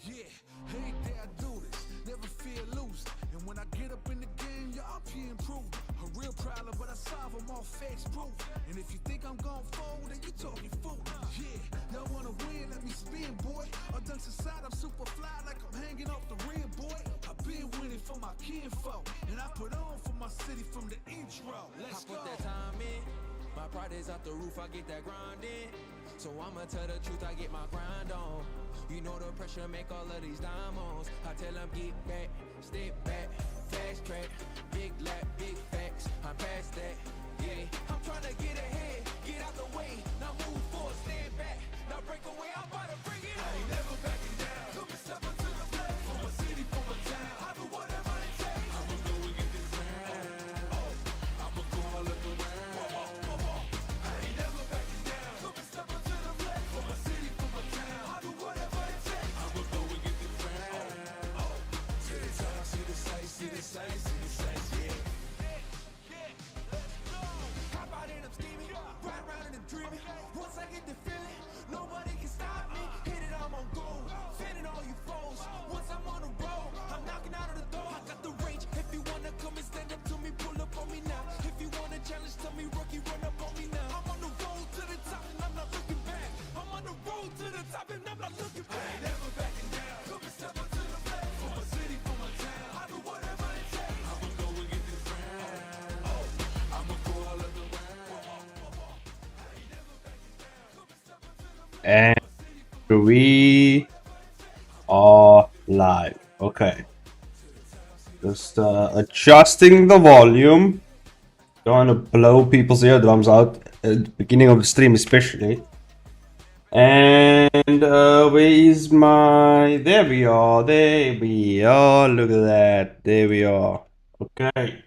Yeah, every day I do this, never fear losing. And when I get up in the game, y'all be improving. A real problem, but I solve them all facts proof. And if you think I'm gon' fold, then you talking fool. Yeah, y'all wanna win, let me spin, boy. All dunks aside, I'm super fly like I'm hanging off the rim, boy. I've been winning for my kinfolk, and I put on for my city from the intro. Let's go. I put that time in, my pride is out the roof, I get that grind in. So I'ma tell the truth, I get my grind on. You know the pressure make all of these diamonds. I tell them get back, step back, fast track, big lap, big facts. I'm past that, yeah. I'm trying to get ahead, get out the way. Now move forward, stand back, now break away. I'm about to bring it. I ain't never backing down. Come and step up to the plate. For my city, for my town. I do whatever it takes. I'ma go and get this round. I'ma go all up around. I ain't never backing down. Come and step up to the plate. For my city, for my town. I do whatever it takes. I'ma go and get this round. See the time, see the sights, see the sights, see the sights, yeah. Hop out and I'm steaming, ride around and I'm dreaming. Once I get the feeling, nobody can stop me. Hit it, I'm on gold, fanning all you foes. Once I'm on the road, I'm knocking out of the door. I got the range, if you wanna come and stand up to me, pull up on me now. If you wanna challenge, tell me, rookie, run up on me now. I'm on the road to the top and I'm not looking back. I'm on the road to the top and I'm not looking back. I ain't never backing down. Come and step up to the plate. For my city, for my town. I do whatever it takes. I'ma go and get this round. I'ma go all up around. I ain't never backing down. Come and step up to the plate. And we are live. Okay. Just adjusting the volume. Don't want to blow people's eardrums out at the beginning of the stream, especially. And where is my... There we are. There we are. Look at that. There we are. Okay.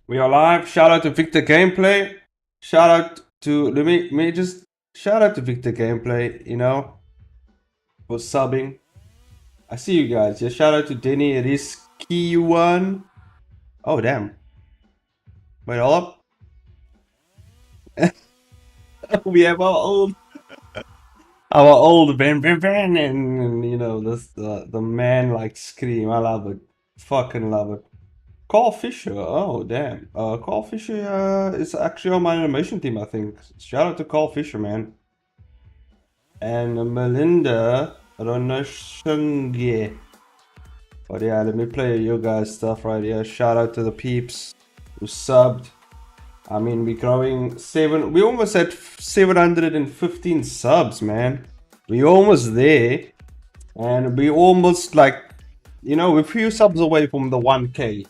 We are live. Shout out to Victor Gameplay. Shout out to... Let me just... Shout out to Victor Gameplay, you know, for subbing. I see you guys. Yeah, shout out to Denny Risky One. Oh, damn. Wait, hold up. We have our old Ben, and you know, this the man like scream. I love it. Fucking love it. Carl Fisher. Oh, damn. Carl Fisher is actually on my animation team, I think. Shout out to Carl Fisher, man. And Melinda Ronashunge. But yeah, let me play your guys' stuff right here. Shout out to the peeps who subbed. I mean, we're growing we almost at 715 subs, man. We're almost there. And we almost like, you know, we're a few subs away from the 1K.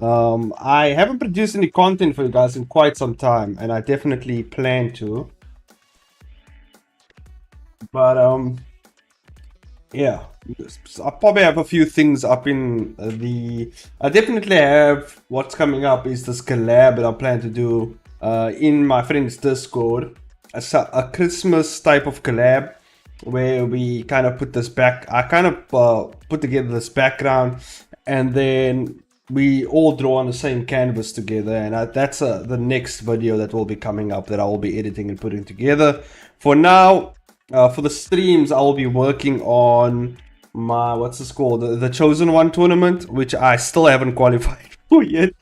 I haven't produced any content for you guys in quite some time, and I definitely plan to. But yeah, I probably have a few things up in the... I definitely have what's coming up is this collab that I plan to do in my friend's Discord. A Christmas type of collab where we kind of put this back... I kind of put together this background, and then we all draw on the same canvas together, and that's the next video that will be coming up that I will be editing and putting together. For now, for the streams, I will be working on my, what's this called, the CHOSEN ONE tournament, which I still haven't qualified for yet,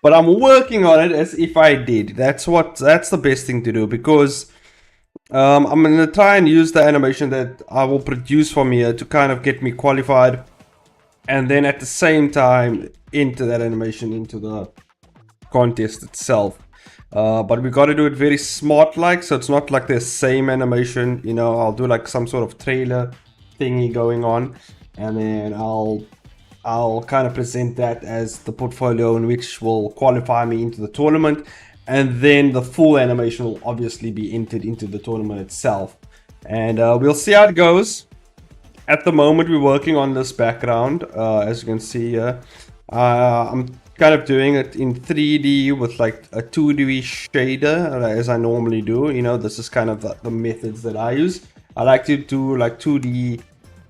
but I'm working on it as if I did. That's the best thing to do, because I'm gonna try and use the animation that I will produce from here to kind of get me qualified, and then at the same time enter that animation into the contest itself. But we got to do it very smart like, so it's not like the same animation, you know. I'll do like some sort of trailer thingy going on, and then I'll kind of present that as the portfolio in which will qualify me into the tournament, and then the full animation will obviously be entered into the tournament itself, and we'll see how it goes. At the moment, we're working on this background, as you can see here. I'm kind of doing it in 3D with like a 2D shader, as I normally do. You know, this is kind of the methods that I use. I like to do like 2D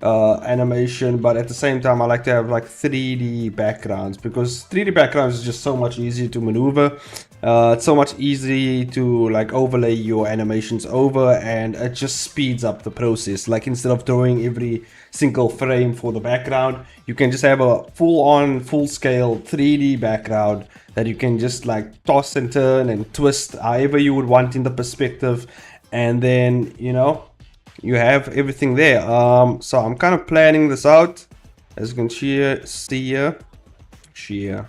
animation, but at the same time I like to have like 3D backgrounds, because 3D backgrounds is just so much easier to maneuver. It's so much easier to like overlay your animations over, and it just speeds up the process. Like instead of drawing every single frame for the background, you can just have a full-on, full-scale 3D background that you can just like toss and turn and twist however you would want in the perspective, and then, you know, you have everything there. So I'm kind of planning this out, as you can see here.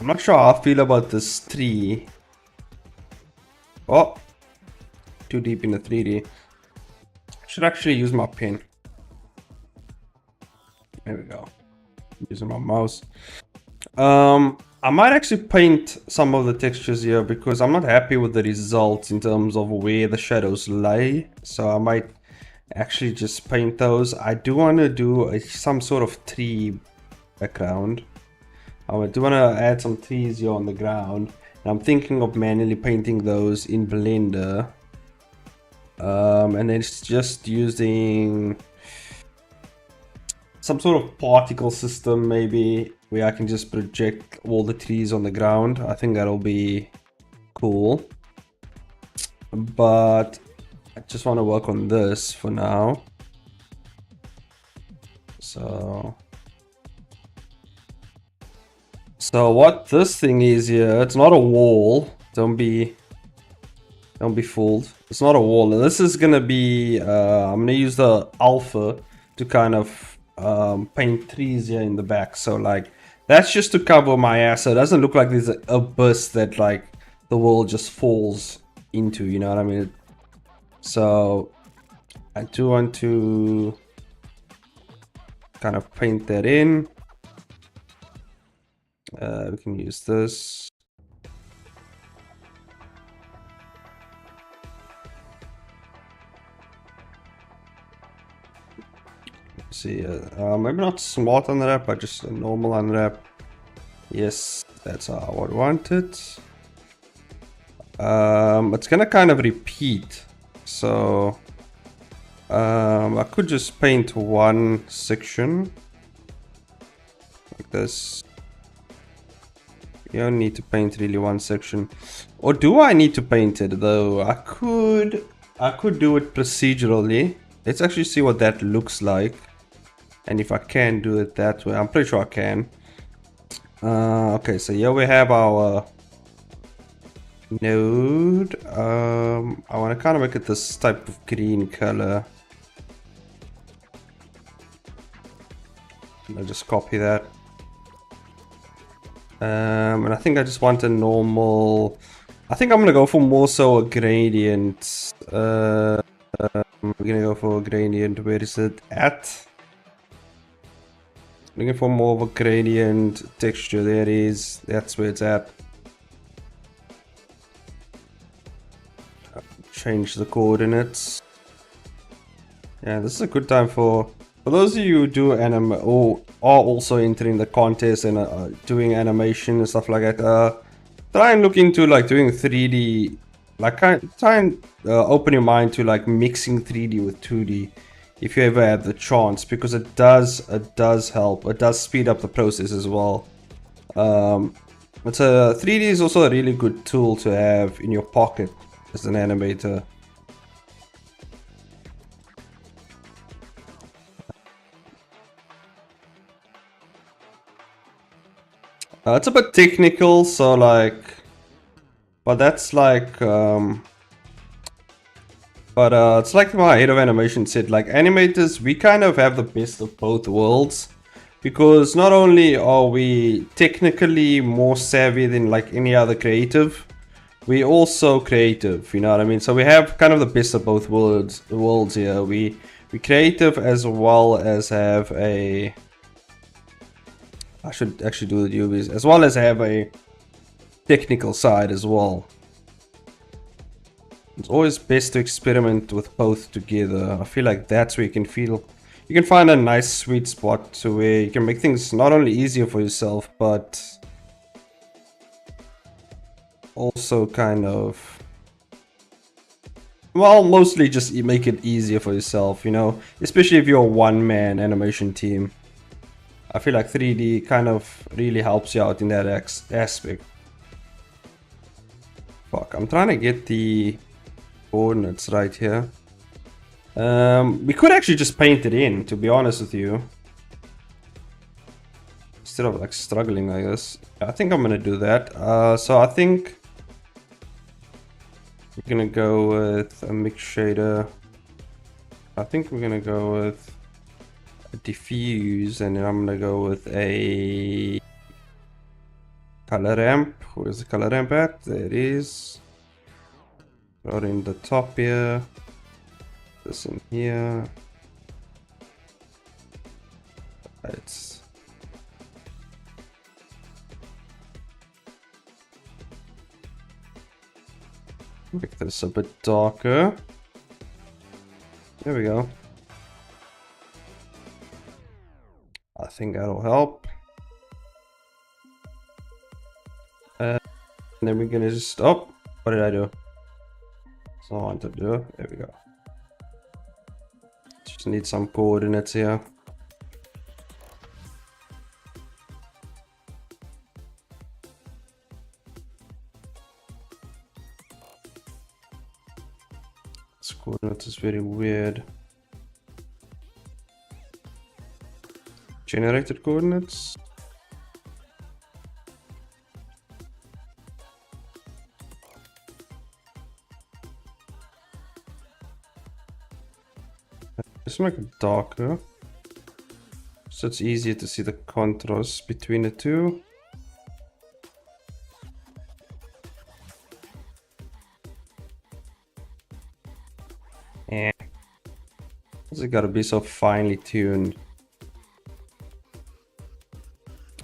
I'm not sure how I feel about this tree. Oh, too deep in the 3D. I should actually use my pen. There we go. Using my mouse. I might actually paint some of the textures here, because I'm not happy with the results in terms of where the shadows lay. So I might actually just paint those. I do want to do some sort of tree background. I do want to add some trees here on the ground. And I'm thinking of manually painting those in Blender. And then it's just using some sort of particle system, maybe, where I can just project all the trees on the ground. I think that'll be cool. But I just want to work on this for now. So what this thing is here, it's not a wall. Don't be fooled. It's not a wall. This is gonna be I'm gonna use the alpha to kind of paint trees here in the back. So like that's just to cover my ass, so it doesn't look like there's an abyss that like the world just falls into, you know what I mean? So I do want to kind of paint that in. We can use this. Let's see, maybe not smart unwrap, but just a normal unwrap. Yes, that's how I would want it. It's gonna kind of repeat, so I could just paint one section like this. You don't need to paint really one section. Or do I need to paint it though? I could do it procedurally. Let's actually see what that looks like. And if I can do it that way, I'm pretty sure I can. Okay, so here we have our node. I want to kind of make it this type of green color. I'll just copy that. And I think I just want a normal. I think I'm gonna go for more so a gradient. We're gonna go for a gradient. Where is it at? Looking for more of a gradient texture. There it is. That's where it's at. Change the coordinates. Yeah, this is a good time for those of you who do anime or are also entering the contest and doing animation and stuff like that. Try and look into like doing 3D. Like try and open your mind to like mixing 3D with 2D. If you ever have the chance, because it does help. It does speed up the process as well. It's 3D is also a really good tool to have in your pocket as an animator. It's a bit technical, so like, but that's like it's like my head of animation said, like animators, we kind of have the best of both worlds, because not only are we technically more savvy than like any other creative, we also creative, you know what I mean? So we have kind of the best of both worlds here. We creative as well as have a, I should actually do the UVs, as well as have a technical side as well. It's always best to experiment with both together. I feel like that's where you can find a nice sweet spot to where you can make things not only easier for yourself, but also kind of Well, mostly just make it easier for yourself, you know, especially if you're a one-man animation team. I feel like 3D kind of really helps you out in that aspect. Fuck, I'm trying to get the coordinates right here. We could actually just paint it in, to be honest with you. Instead of like struggling, I guess. I think I'm gonna do that. So I think we're gonna go with a mix shader. I think we're gonna go with a diffuse, and then I'm gonna go with a color ramp. Where's the color ramp at? There it is. Throw it in the top here. This in here. Let's make this a bit darker. There we go. I think that'll help. And then we're gonna just, oh, what did I do? So I want to do, there we go. Just need some coordinates here. This coordinate is very weird. Generated coordinates. Let's make it darker, so it's easier to see the contrast between the two. Yeah, it's gotta be so finely tuned.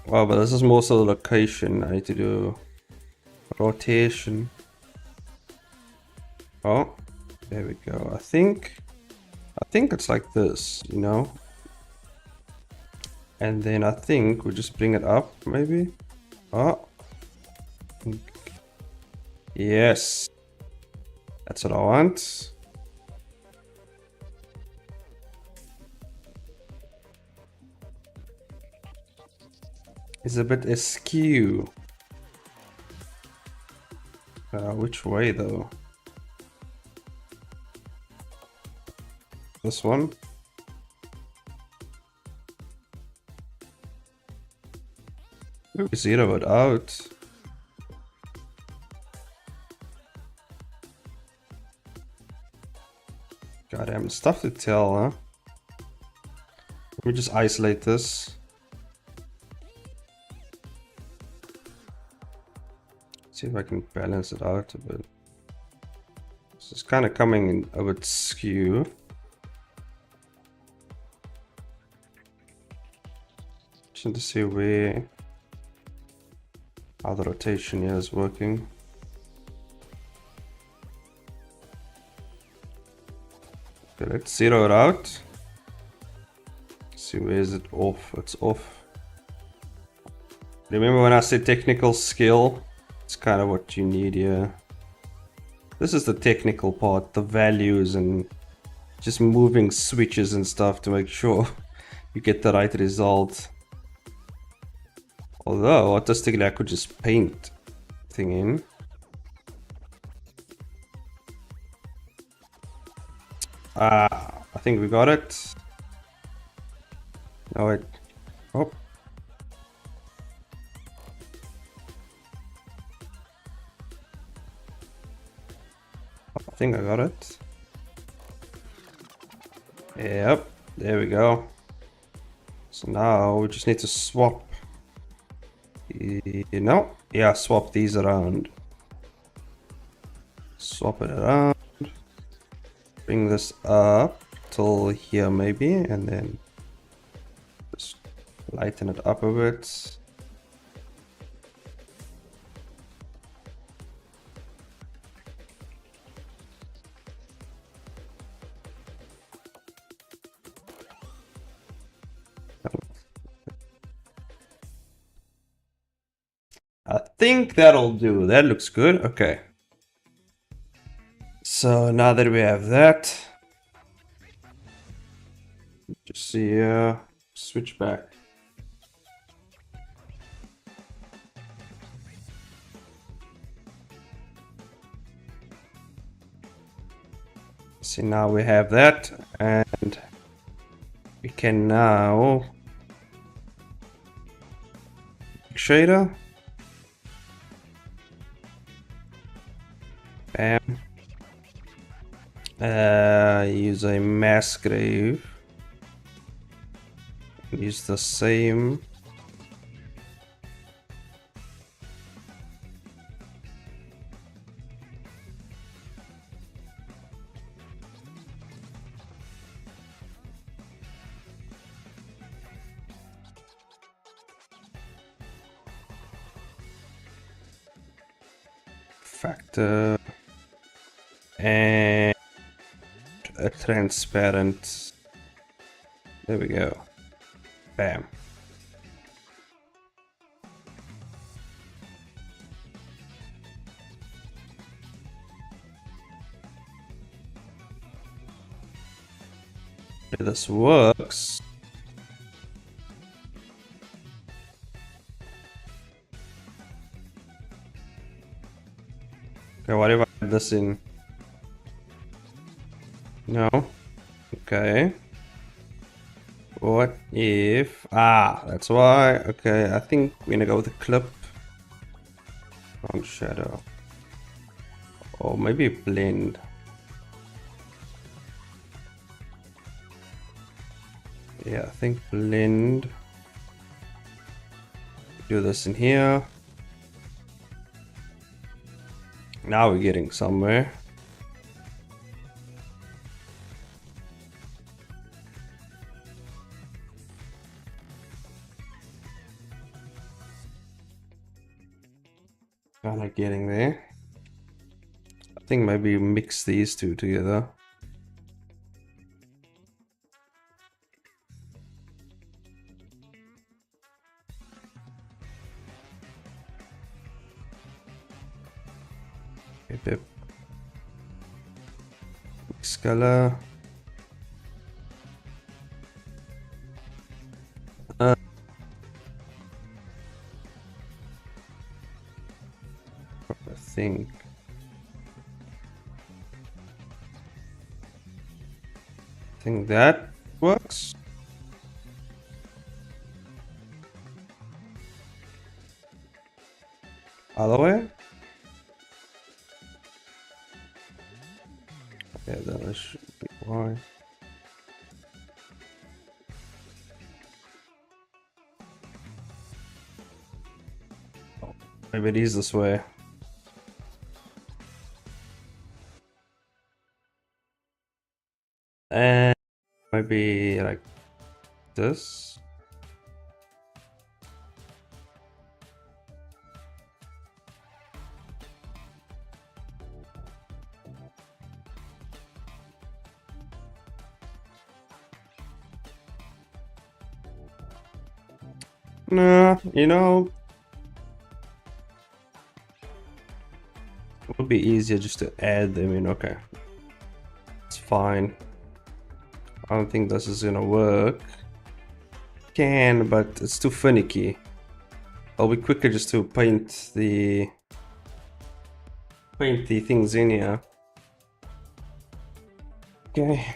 Oh, but this is more so the location. I need to do rotation. Oh, there we go. I think it's like this, you know. And then I think we just bring it up, maybe. Oh, yes, that's what I want. It's a bit askew. Which way though? This one? Ooh, zero it out. Goddamn, it's tough to tell, huh? Let me just isolate this. See if I can balance it out a bit. This is kind of coming in a bit skew. Just to see how the rotation here is working. Okay, let's zero it out. See, where is it off? It's off. Remember when I said technical skill? It's kind of what you need here. This is the technical part, the values and just moving switches and stuff to make sure you get the right result. Although, artistically, I could just paint thing in. I think we got it. No, wait. Oh. I think I got it. Yep, there we go. So now we just need to swap. You know, yeah, swap these around. Swap it around. Bring this up till here maybe, and then just lighten it up a bit. I think that'll do. That looks good. Okay. So now that we have that, just see, switch back. See, now we have that, and we can now shader. Bam. Use a mass grave. Use the same. Factor and a transparent. There we go. Bam. If this works. Okay, what if I add this in? No. Okay. What if... Ah, that's why. Okay, I think we're gonna go with a clip on shadow. Or maybe blend. Yeah, I think blend. Do this in here. Now we're getting somewhere. Kind of getting there. I think maybe mix these two together. Okay, mix color. I think that works. Other way. Yeah, that should be why. Oh, maybe it is this way. And maybe like this. Nah, you know, it would be easier just to add them in. Okay, it's fine. I don't think this is gonna work. Can, but it's too finicky. It'll be quicker just to paint the things in here. Okay.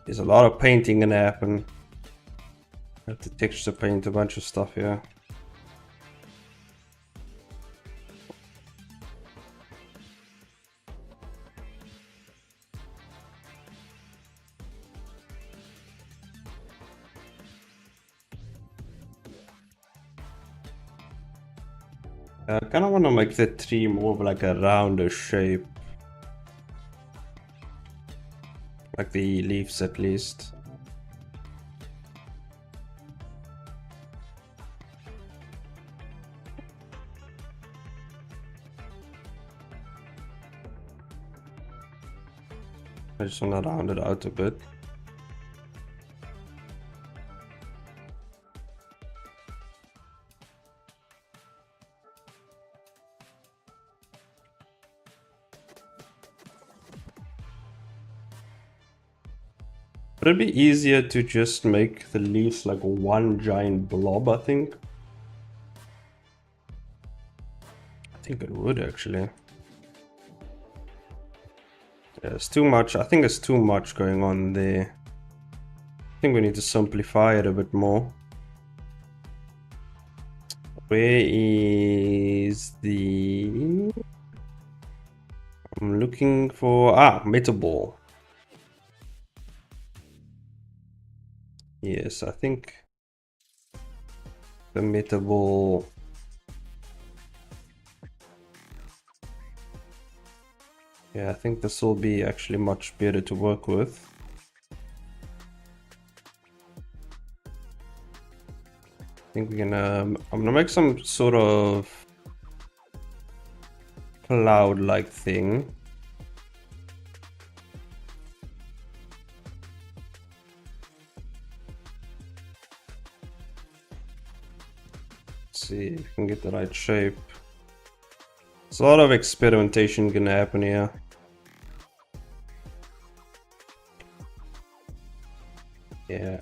There's a lot of painting gonna happen. I have to texture paint a bunch of stuff here. I kind of want to make the tree more of like a rounder shape. Like the leaves at least. I just want to round it out a bit. Would it be easier to just make the leaves like one giant blob, I think? I think it would actually. Yeah, it's too much. I think it's too much going on there. I think we need to simplify it a bit more. Where is the... I'm looking for... metal ball. Yes, I think the metal ball... Yeah, I think this will be actually much better to work with. I think we're gonna... I'm gonna make some sort of cloud-like thing. Let's see if we can get the right shape. There's a lot of experimentation gonna happen here. Yeah.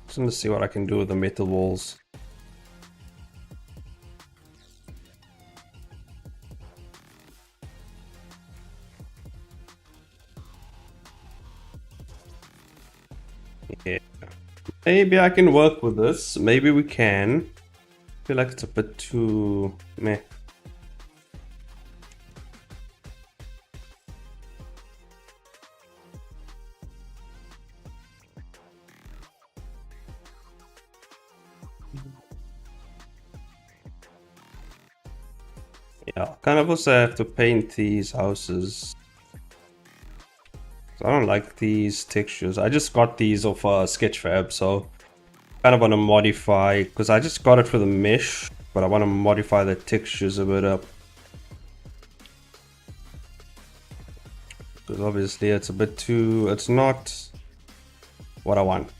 Just want to see what I can do with the metal walls. Yeah. Maybe I can work with this. Maybe we can. I feel like it's a bit too meh. Yeah, kind of also have to paint these houses. I don't like these textures. I just got these off Sketchfab, so kind of want to modify, because I just got it for the mesh, but I want to modify the textures a bit up. Because obviously it's a bit too, it's not what I want.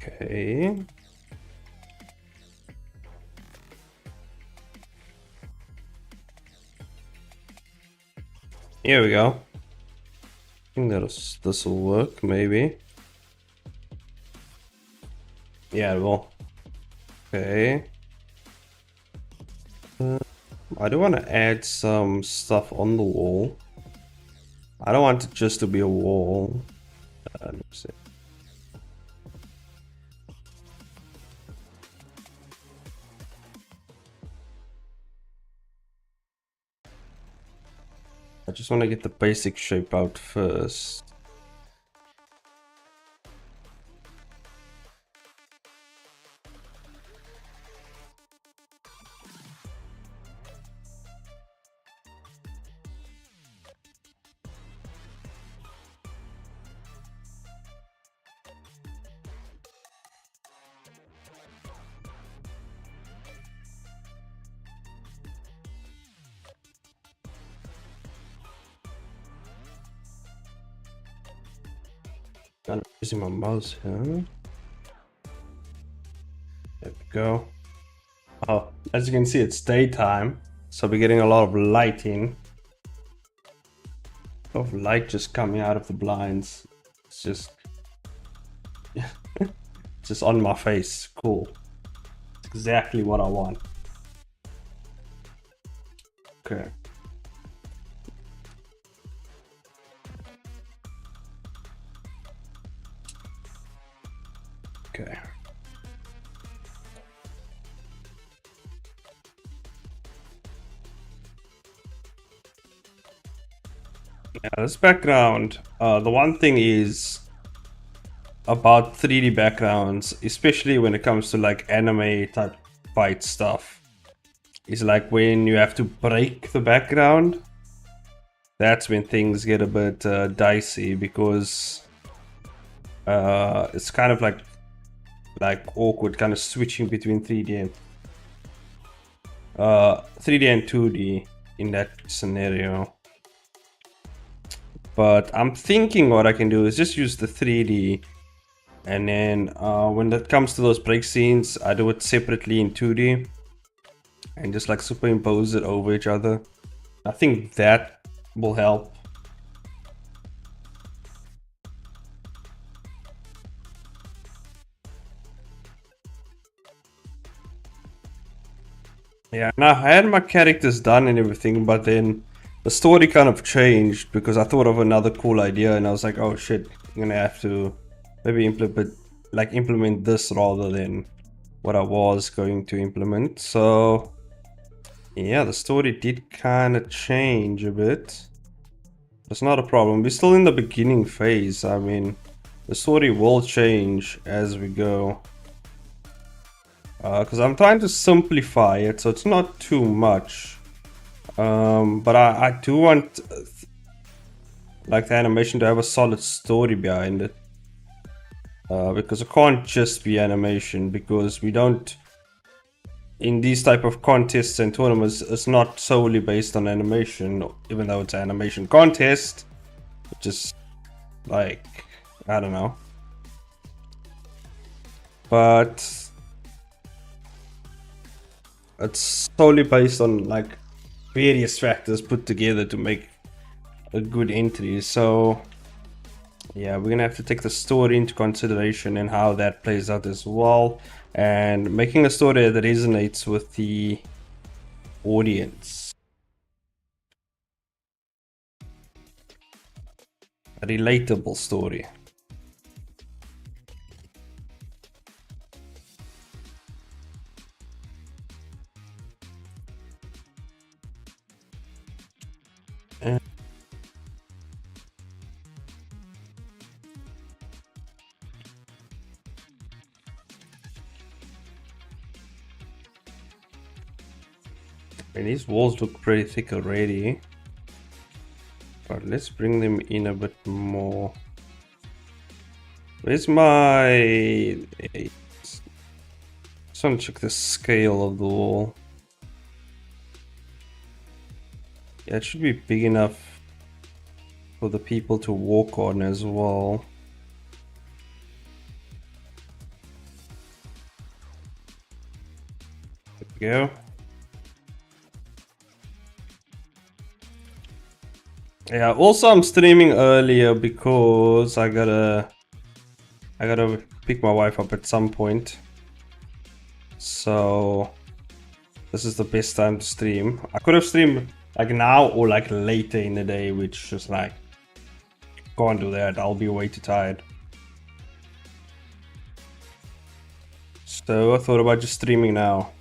Okay. Here we go. I think this will work, maybe. Yeah, it will. Okay. I do want to add some stuff on the wall. I don't want it just to be a wall. Let me see. I just want to get the basic shape out first. I'm using my mouse here. There we go. Oh, as you can see, it's daytime, so we're getting a lot of lighting. A lot of light just coming out of the blinds. It's just, just on my face. Cool. It's exactly what I want. Okay. Okay. Yeah, this background, the one thing is about 3D backgrounds, especially when it comes to like anime type fight stuff, is like when you have to break the background, that's when things get a bit dicey, because it's kind of like awkward kind of switching between 3D and 2D in that scenario. But I'm thinking what I can do is just use the 3D, and then when it comes to those break scenes, I do it separately in 2D and just like superimpose it over each other. I think that will help. Yeah, now I had my characters done and everything, but then the story kind of changed because I thought of another cool idea, and I was like, oh shit, I'm gonna have to maybe implement this rather than what I was going to implement. So yeah, the story did kind of change a bit. It's not a problem. We're still in the beginning phase. I mean, the story will change as we go. Because I'm trying to simplify it, so it's not too much. But I do want like the animation to have a solid story behind it. Because it can't just be animation, because we don't, in these type of contests and tournaments, it's not solely based on animation, even though it's an animation contest. Just like, I don't know. But it's solely based on like various factors put together to make a good entry. So yeah, we're gonna have to take the story into consideration and how that plays out as well, and making a story that resonates with the audience. A relatable story. And these walls look pretty thick already, but let's bring them in a bit more. Where's my... Just want to check the scale of the wall. Yeah, it should be big enough for the people to walk on as well. There we go. Yeah, also I'm streaming earlier because I gotta pick my wife up at some point. So this is the best time to stream. I could have streamed like now or like later in the day, which just like can't do that. I'll be way too tired. So I thought about just streaming now.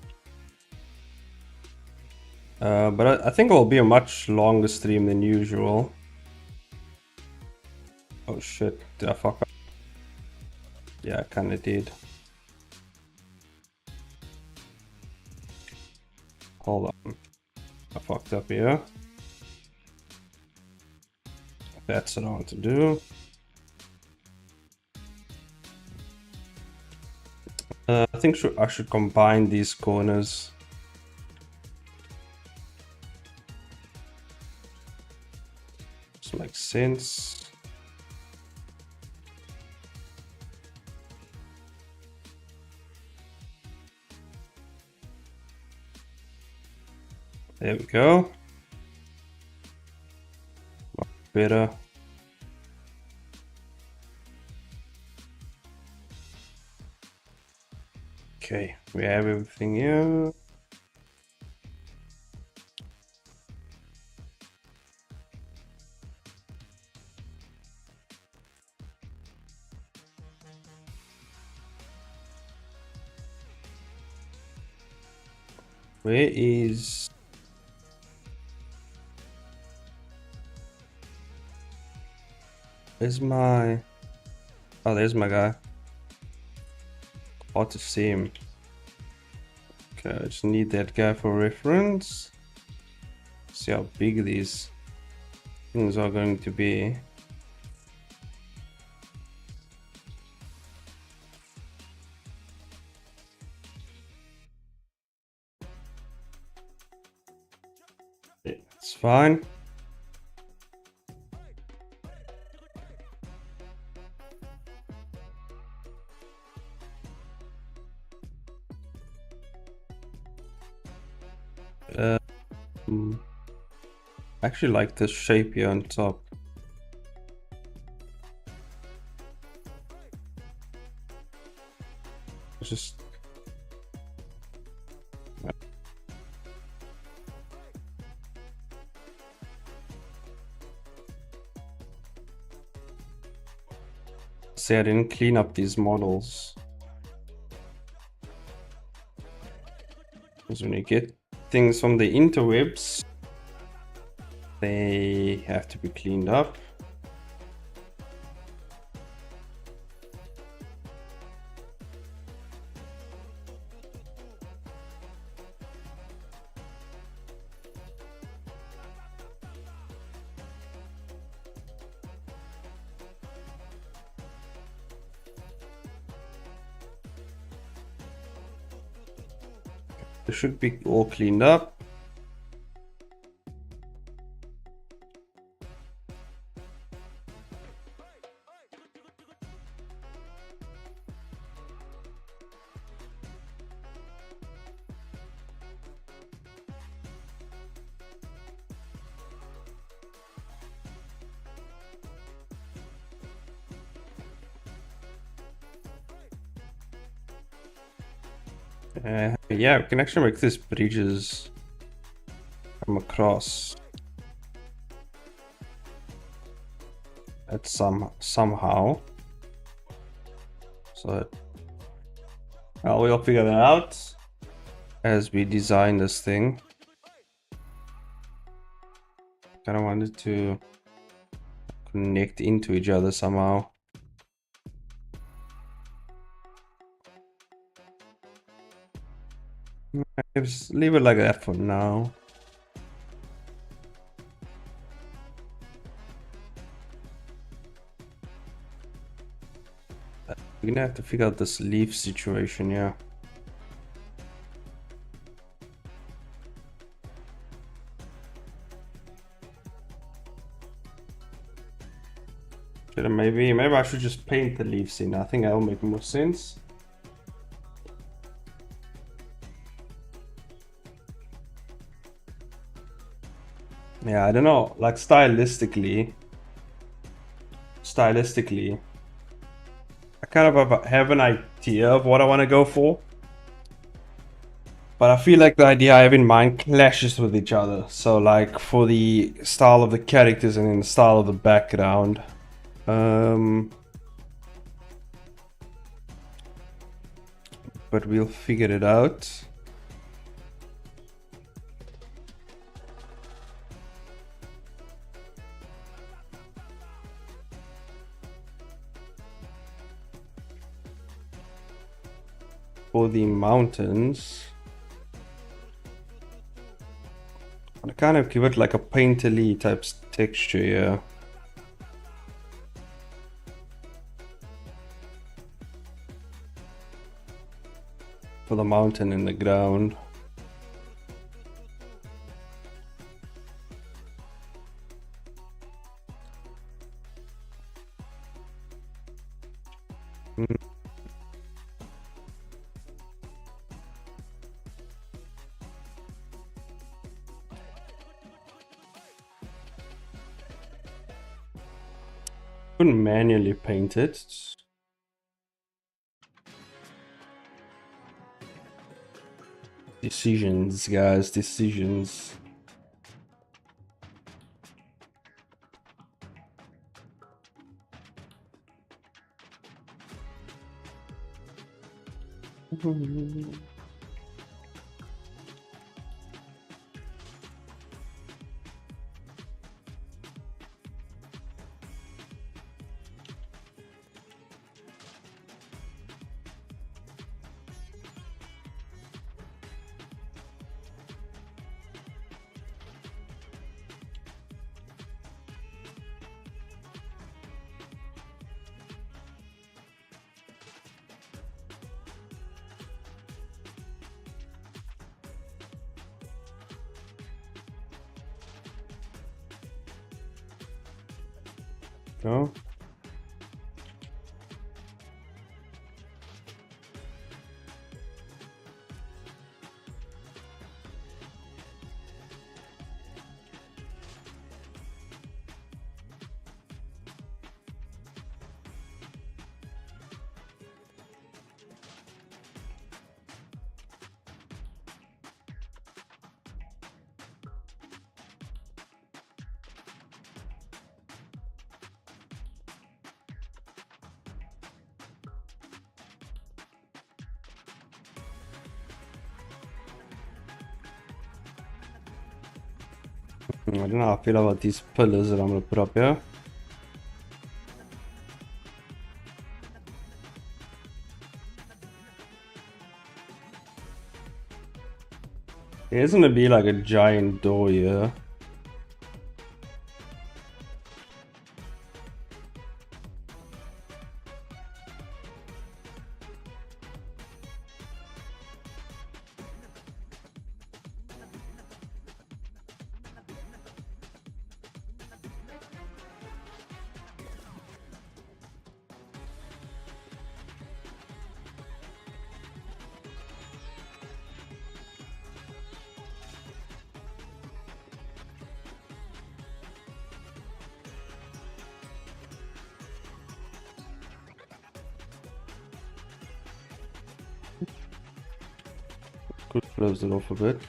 But I think it will be a much longer stream than usual. Oh shit, did I fuck up? Yeah, I kinda did. Hold on. I fucked up here. That's what I want to do. I think I should combine these corners. This makes sense. There we go. Much better. Okay, we have everything here. Where is... Where's my... Oh, there's my guy. Hard to see him. Okay, I just need that guy for reference. See how big these things are going to be. It's fine. I actually like this shape here on top. It's just see, I didn't clean up these models. Because when you get things from the interwebs, they have to be cleaned up. They should be all cleaned up. Yeah, we can actually make this bridges come across. At somehow. So we'll figure that out as we design this thing. Kind of wanted to connect into each other somehow. Just leave it like that for now. We're gonna have to figure out this leaf situation, yeah. Maybe I should just paint the leaves in. I think that'll make more sense. Yeah, I don't know, like stylistically, I kind of have an idea of what I want to go for, but I feel like the idea I have in mind clashes with each other. So like for the style of the characters and in the style of the background, but we'll figure it out. For the mountains, I kind of give it like a painterly type texture here. For the mountain in the ground. Couldn't manually paint it. Decisions, guys, decisions. Go. I don't know how I feel about these pillars that I'm going to put up here. There's going to be like a giant door here. Could close it off a bit.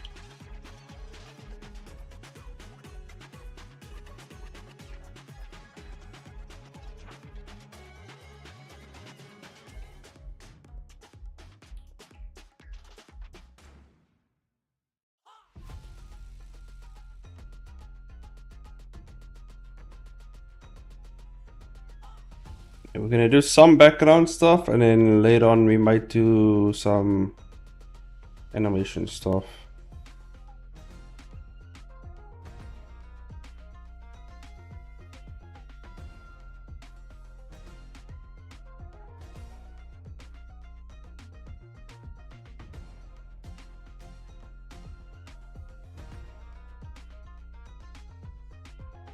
We're gonna do some background stuff, and then later on we might do some animation stuff.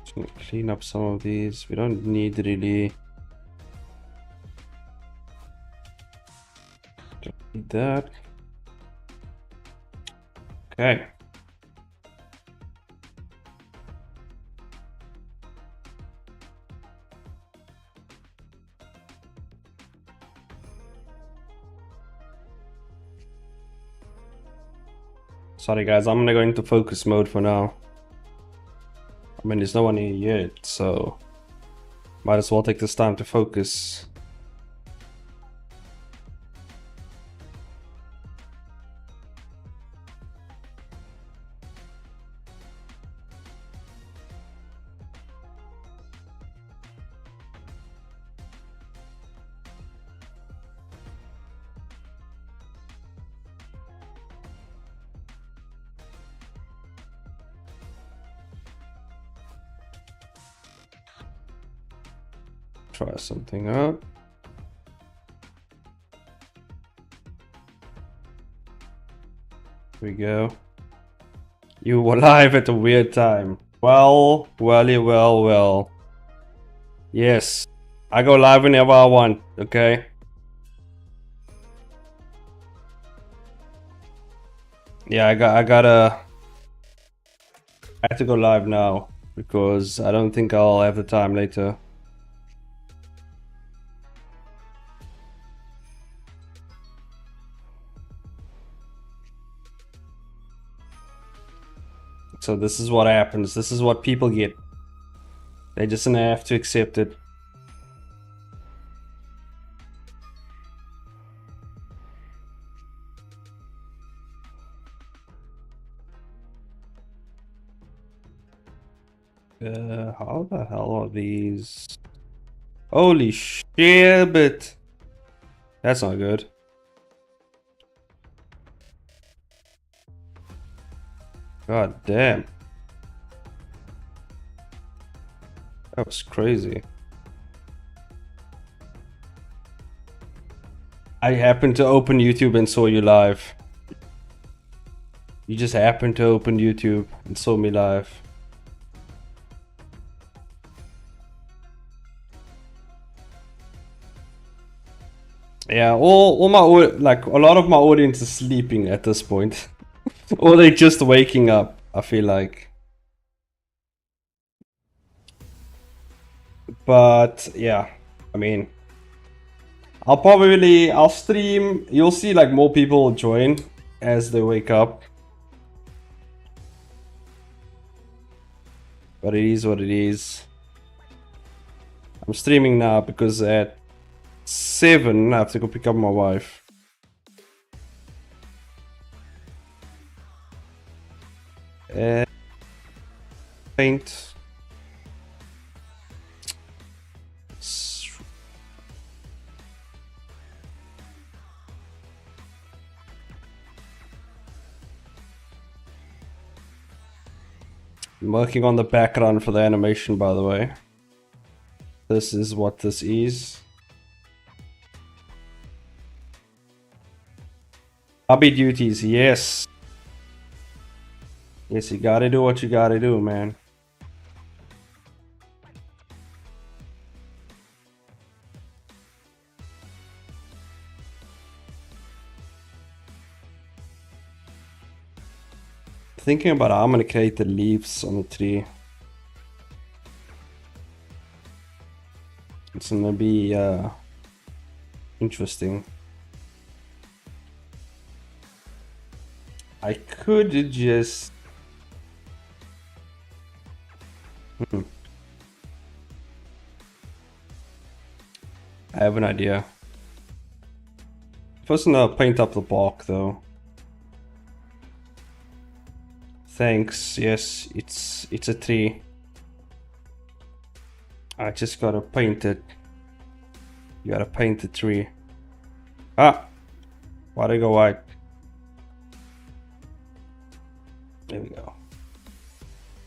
Just gonna clean up some of these. We don't need really that. Okay. Sorry guys, I'm gonna go into focus mode for now. I mean, there's no one here yet, so might as well take this time to focus. Try something out. Here we go. You were live at a weird time. Well. Yes. I go live whenever I want, okay? Yeah, I have to go live now because I don't think I'll have the time later. So this is what happens. This is what people get. They just have to accept it. How the hell are these? Holy shit, but that's not good. God damn. That was crazy. I happened to open YouTube and saw you live. You just happened to open YouTube and saw me live. Yeah, all my like a lot of my audience is sleeping at this point, or they're just waking up. I feel like, but yeah, I mean, I'll stream. You'll see like more people join as they wake up, but it is what it is. I'm streaming now because at 7 I have to go pick up my wife. Paint. I'm working on the background for the animation, by the way. This is what this is. Hobby duties, yes. Yes, you gotta do what you gotta do, man. Thinking about how I'm gonna create the leaves on the tree. It's gonna be interesting. I could just I have an idea. First I'm gonna paint up the bark though. Thanks, yes, it's a tree. I just gotta paint it. You gotta paint the tree. Ah! Why'd I go white? There we go.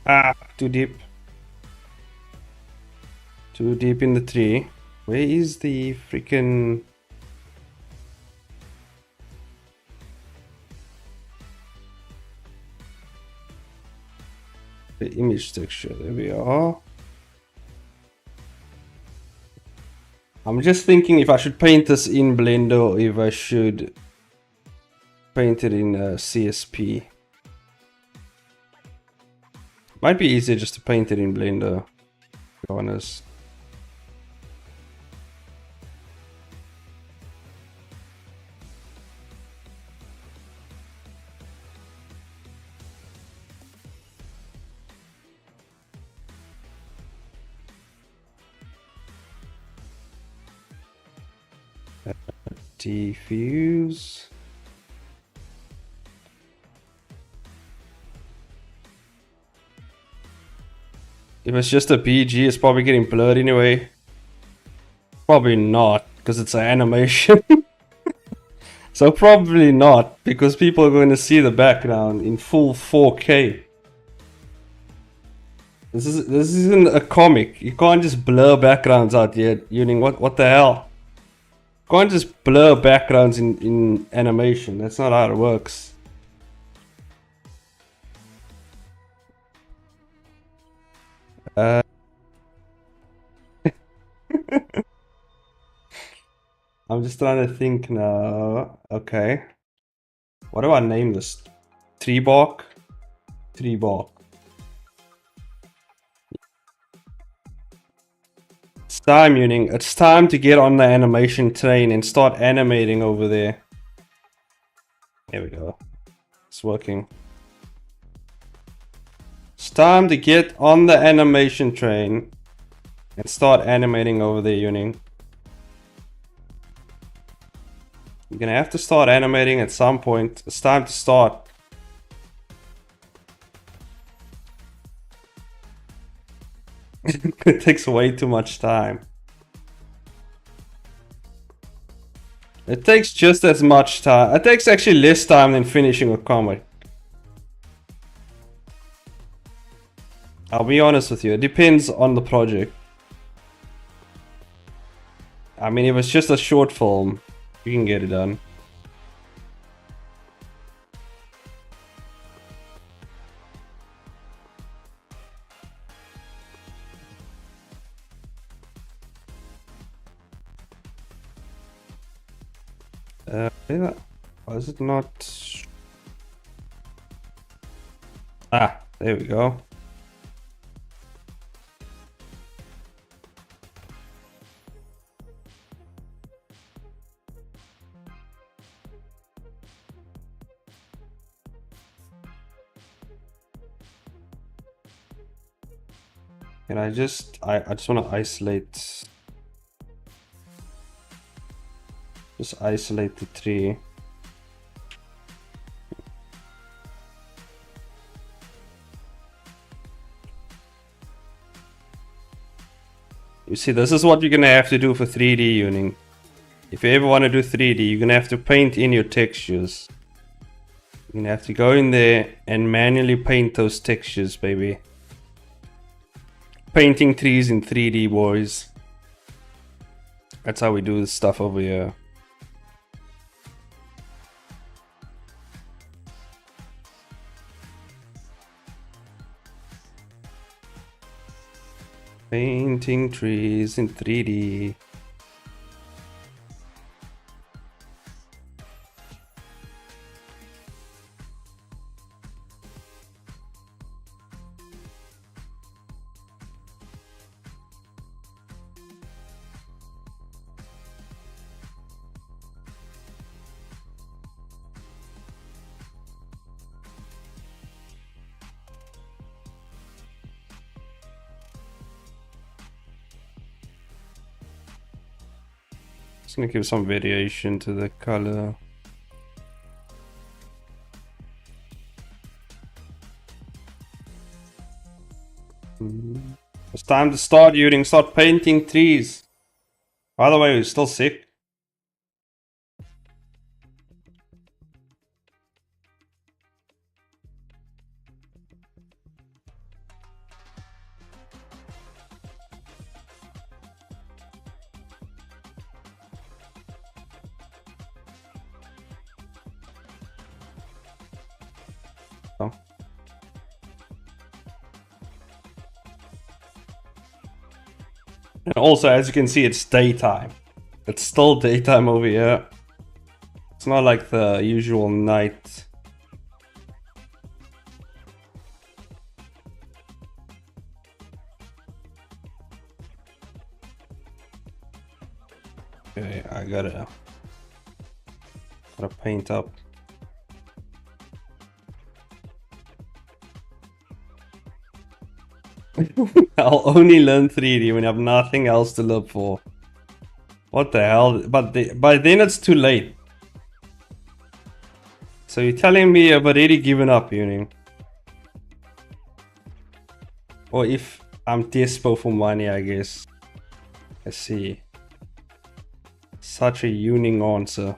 Ah! Too deep. Too deep in the tree. Where is the freaking... the image texture? There we are. I'm just thinking if I should paint this in Blender or if I should paint it in CSP. Might be easier just to paint it in Blender, to be honest. Diffuse. If it's just a PG, it's probably getting blurred anyway. Probably not, because it's an animation. So probably not, because people are going to see the background in full 4K. This isn't a comic. You can't just blur backgrounds out yet, Yuning. What the hell? You can't just blur backgrounds in animation. That's not how it works. I'm just trying to think now. Okay. What do I name this? Tree bark? Tree bark. It's time, Yuning. It's time to get on the animation train and start animating over there. There we go. It's working. It's time to get on the animation train and start animating over there, Yuning. You're gonna have to start animating at some point. It's time to start. It takes way too much time. It takes just as much time. It takes actually less time than finishing a comic. I'll be honest with you, it depends on the project. I mean, if it's just a short film, you can get it done. Yeah. Was it not? Ah, there we go. And I just want to isolate. Just isolate the tree. You see, this is what you're gonna have to do for 3D Uning. If you ever want to do 3D, you're gonna have to paint in your textures. You're gonna have to go in there and manually paint those textures, baby. Painting trees in 3D, boys. That's how we do this stuff over here. Painting trees in 3D. Just gonna give some variation to the color. It's time to start using, start painting trees. By the way, we're still sick. Oh. And also, as you can see, it's daytime. It's still daytime over here. It's not like the usual night. Okay, I gotta paint up. I'll only learn 3D when I have nothing else to look for. What the hell? But by then it's too late. So you're telling me I've already given up Uning? Or if I'm desperate for money, I guess. I see. Such a Uning answer.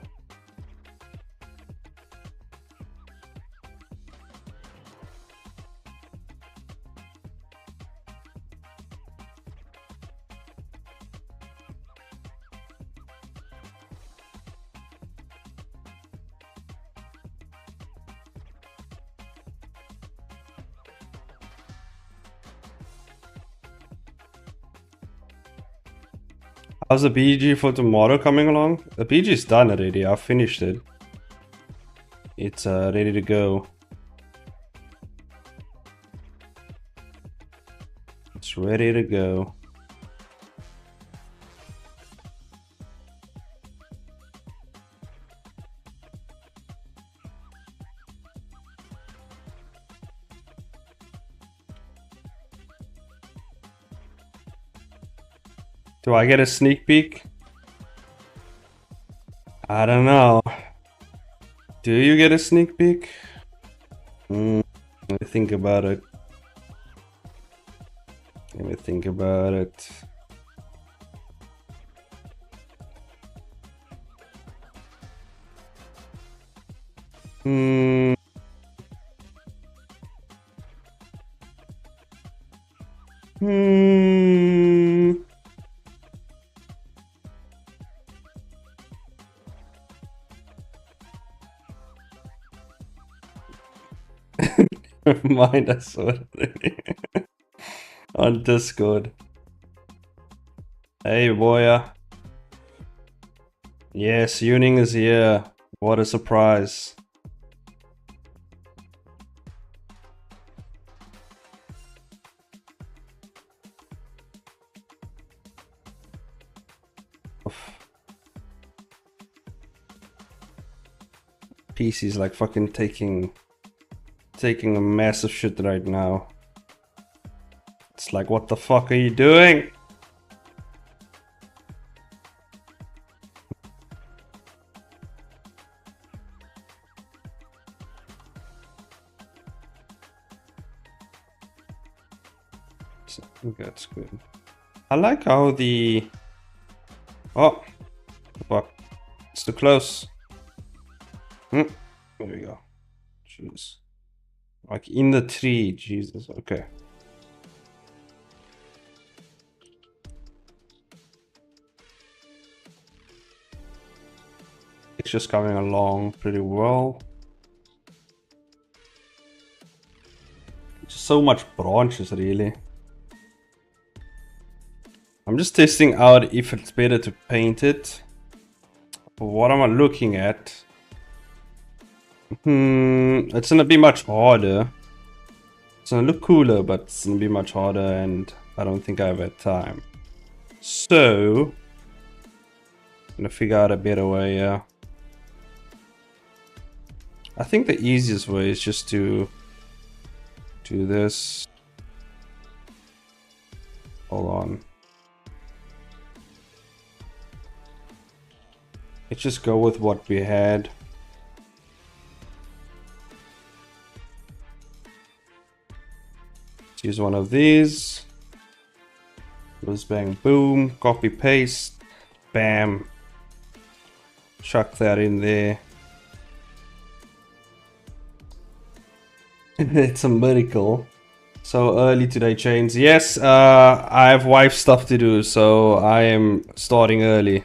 How's the BG for tomorrow coming along? The BG is done already. I finished it. It's ready to go. It's ready to go. Do I get a sneak peek? I don't know. Do you get a sneak peek? Let me think about it. Let me think about it. Never mind, I saw it on Discord. Hey, boya. Yes, Yuning is here. What a surprise. PC's like fucking taking a massive shit right now. It's like, what the fuck are you doing? I think that's good. I like how the... Oh, fuck. It's too close. There we go. Jeez. Like in the tree, Jesus. Okay. It's just coming along pretty well. Just so much branches, really. I'm just testing out if it's better to paint it. What am I looking at? It's gonna be much harder. It's gonna look cooler, but it's gonna be much harder, and I don't think I have that time. So, I'm gonna figure out a better way. Yeah, I think the easiest way is just to do this. Hold on. Let's just go with what we had. Let's use one of these. Whiz bang boom, copy paste, bam. Chuck that in there. It's a miracle. So early today, Chains. Yes, I have wife stuff to do, so I am starting early.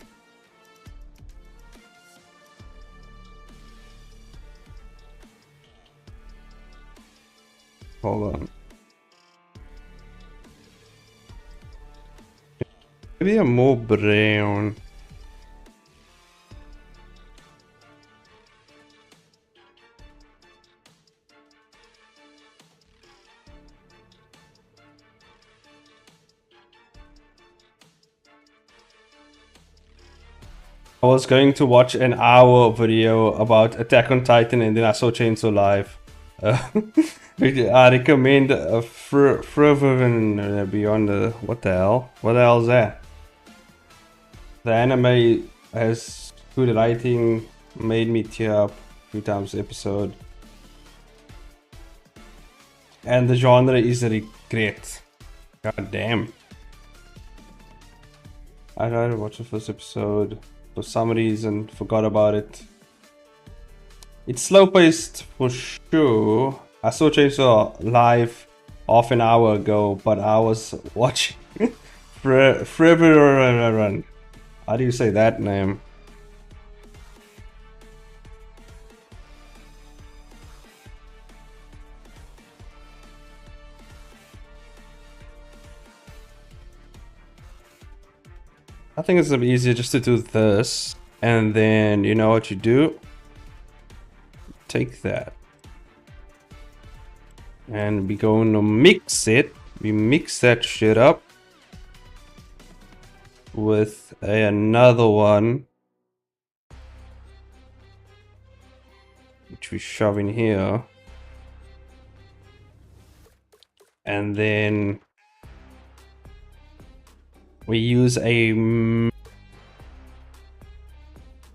Hold on. Maybe a more brown. I was going to watch an hour video about Attack on Titan, and then I saw Chainsaw Live. I recommend Forever and Beyond. What the hell? What the hell is that? The anime has good writing, made me tear up a few times a episode. And the genre is a regret. God damn. I tried to watch the first episode. For some reason, forgot about it. It's slow paced for sure. I saw Chainsaw live half an hour ago, but I was watching Forever. How do you say that name? I think it's easier just to do this, and then you know what you do? Take that. And we're going to mix it. We mix that shit up with another one, which we shove in here. And then we use a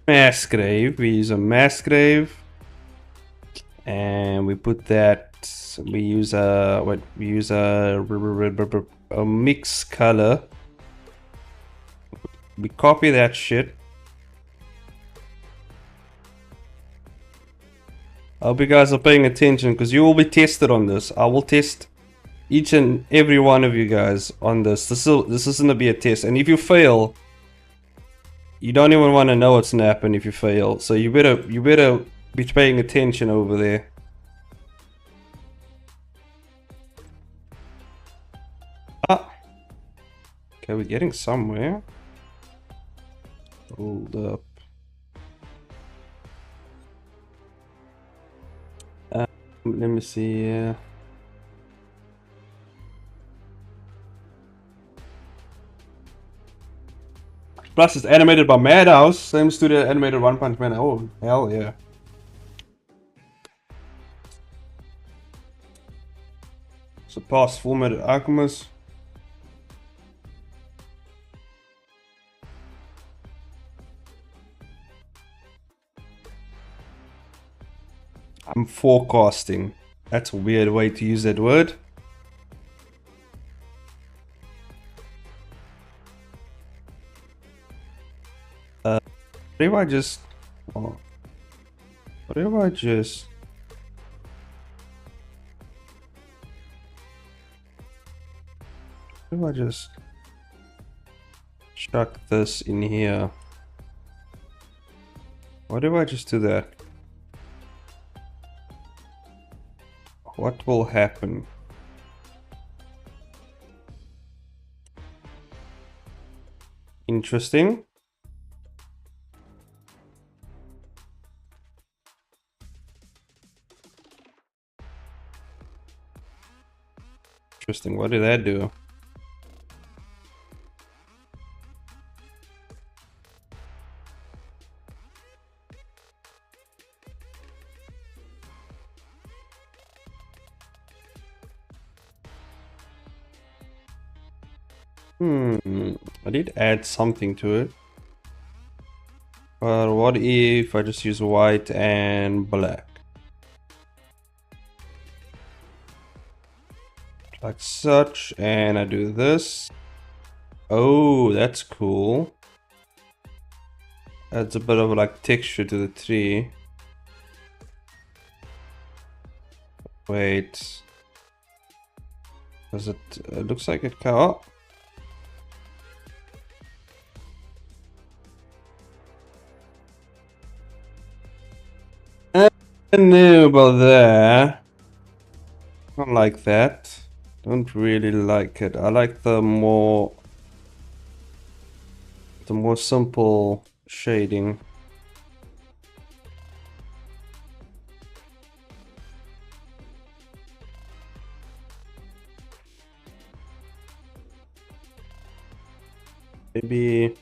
mass grave. We use a mass grave, and we put that. We use a a mix color. We copy that shit. I hope you guys are paying attention, because you will be tested on this. I will test each and every one of you guys on this. This is gonna be a test, and if you fail, you don't even want to know what's gonna happen if you fail. So you better be paying attention over there. Ah, okay, we're getting somewhere. Hold up. Let me see. Plus, it's animated by Madhouse, same studio that animated One Punch Man. Oh, hell yeah. Surpassed Full Metal Alchemist. I'm forecasting. That's a weird way to use that word. What if I just... Oh, what if I just... What if I just... chuck this in here? What if I just do that? What will happen? Interesting. Interesting. What did that do? I did add something to it. But what if I just use white and black? Like such, and I do this. Oh, that's cool. Adds a bit of like texture to the tree. Wait. Does it looks like it can't. I knew about that. I don't like that. Don't really like it. I like the more simple shading. Maybe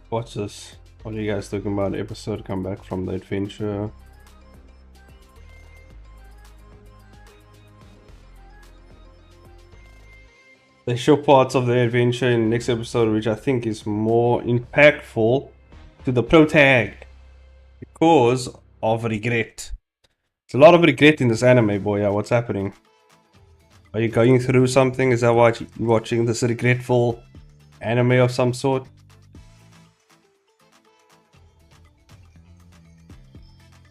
what's this? What are you guys talking about? Episode come back from the adventure. They show parts of the adventure in the next episode, which I think is more impactful to the protag because of regret. There's a lot of regret in this anime, boy. Yeah, what's happening? Are you going through something? Is that why you're watching this regretful anime of some sort?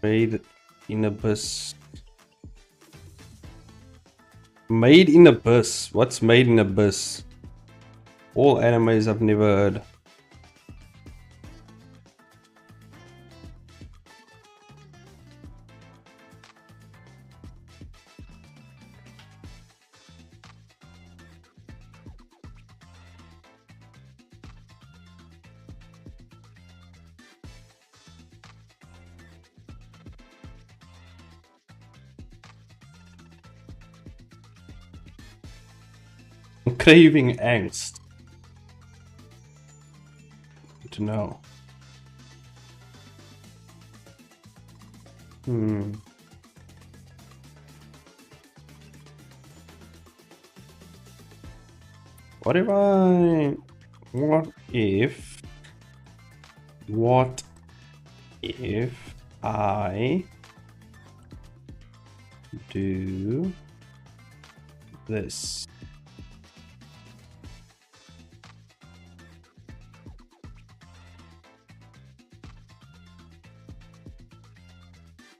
Made in Abyss. Made in Abyss. What's Made in Abyss? All animes I've never heard. Craving angst. Good to know. What if I... What if I do this?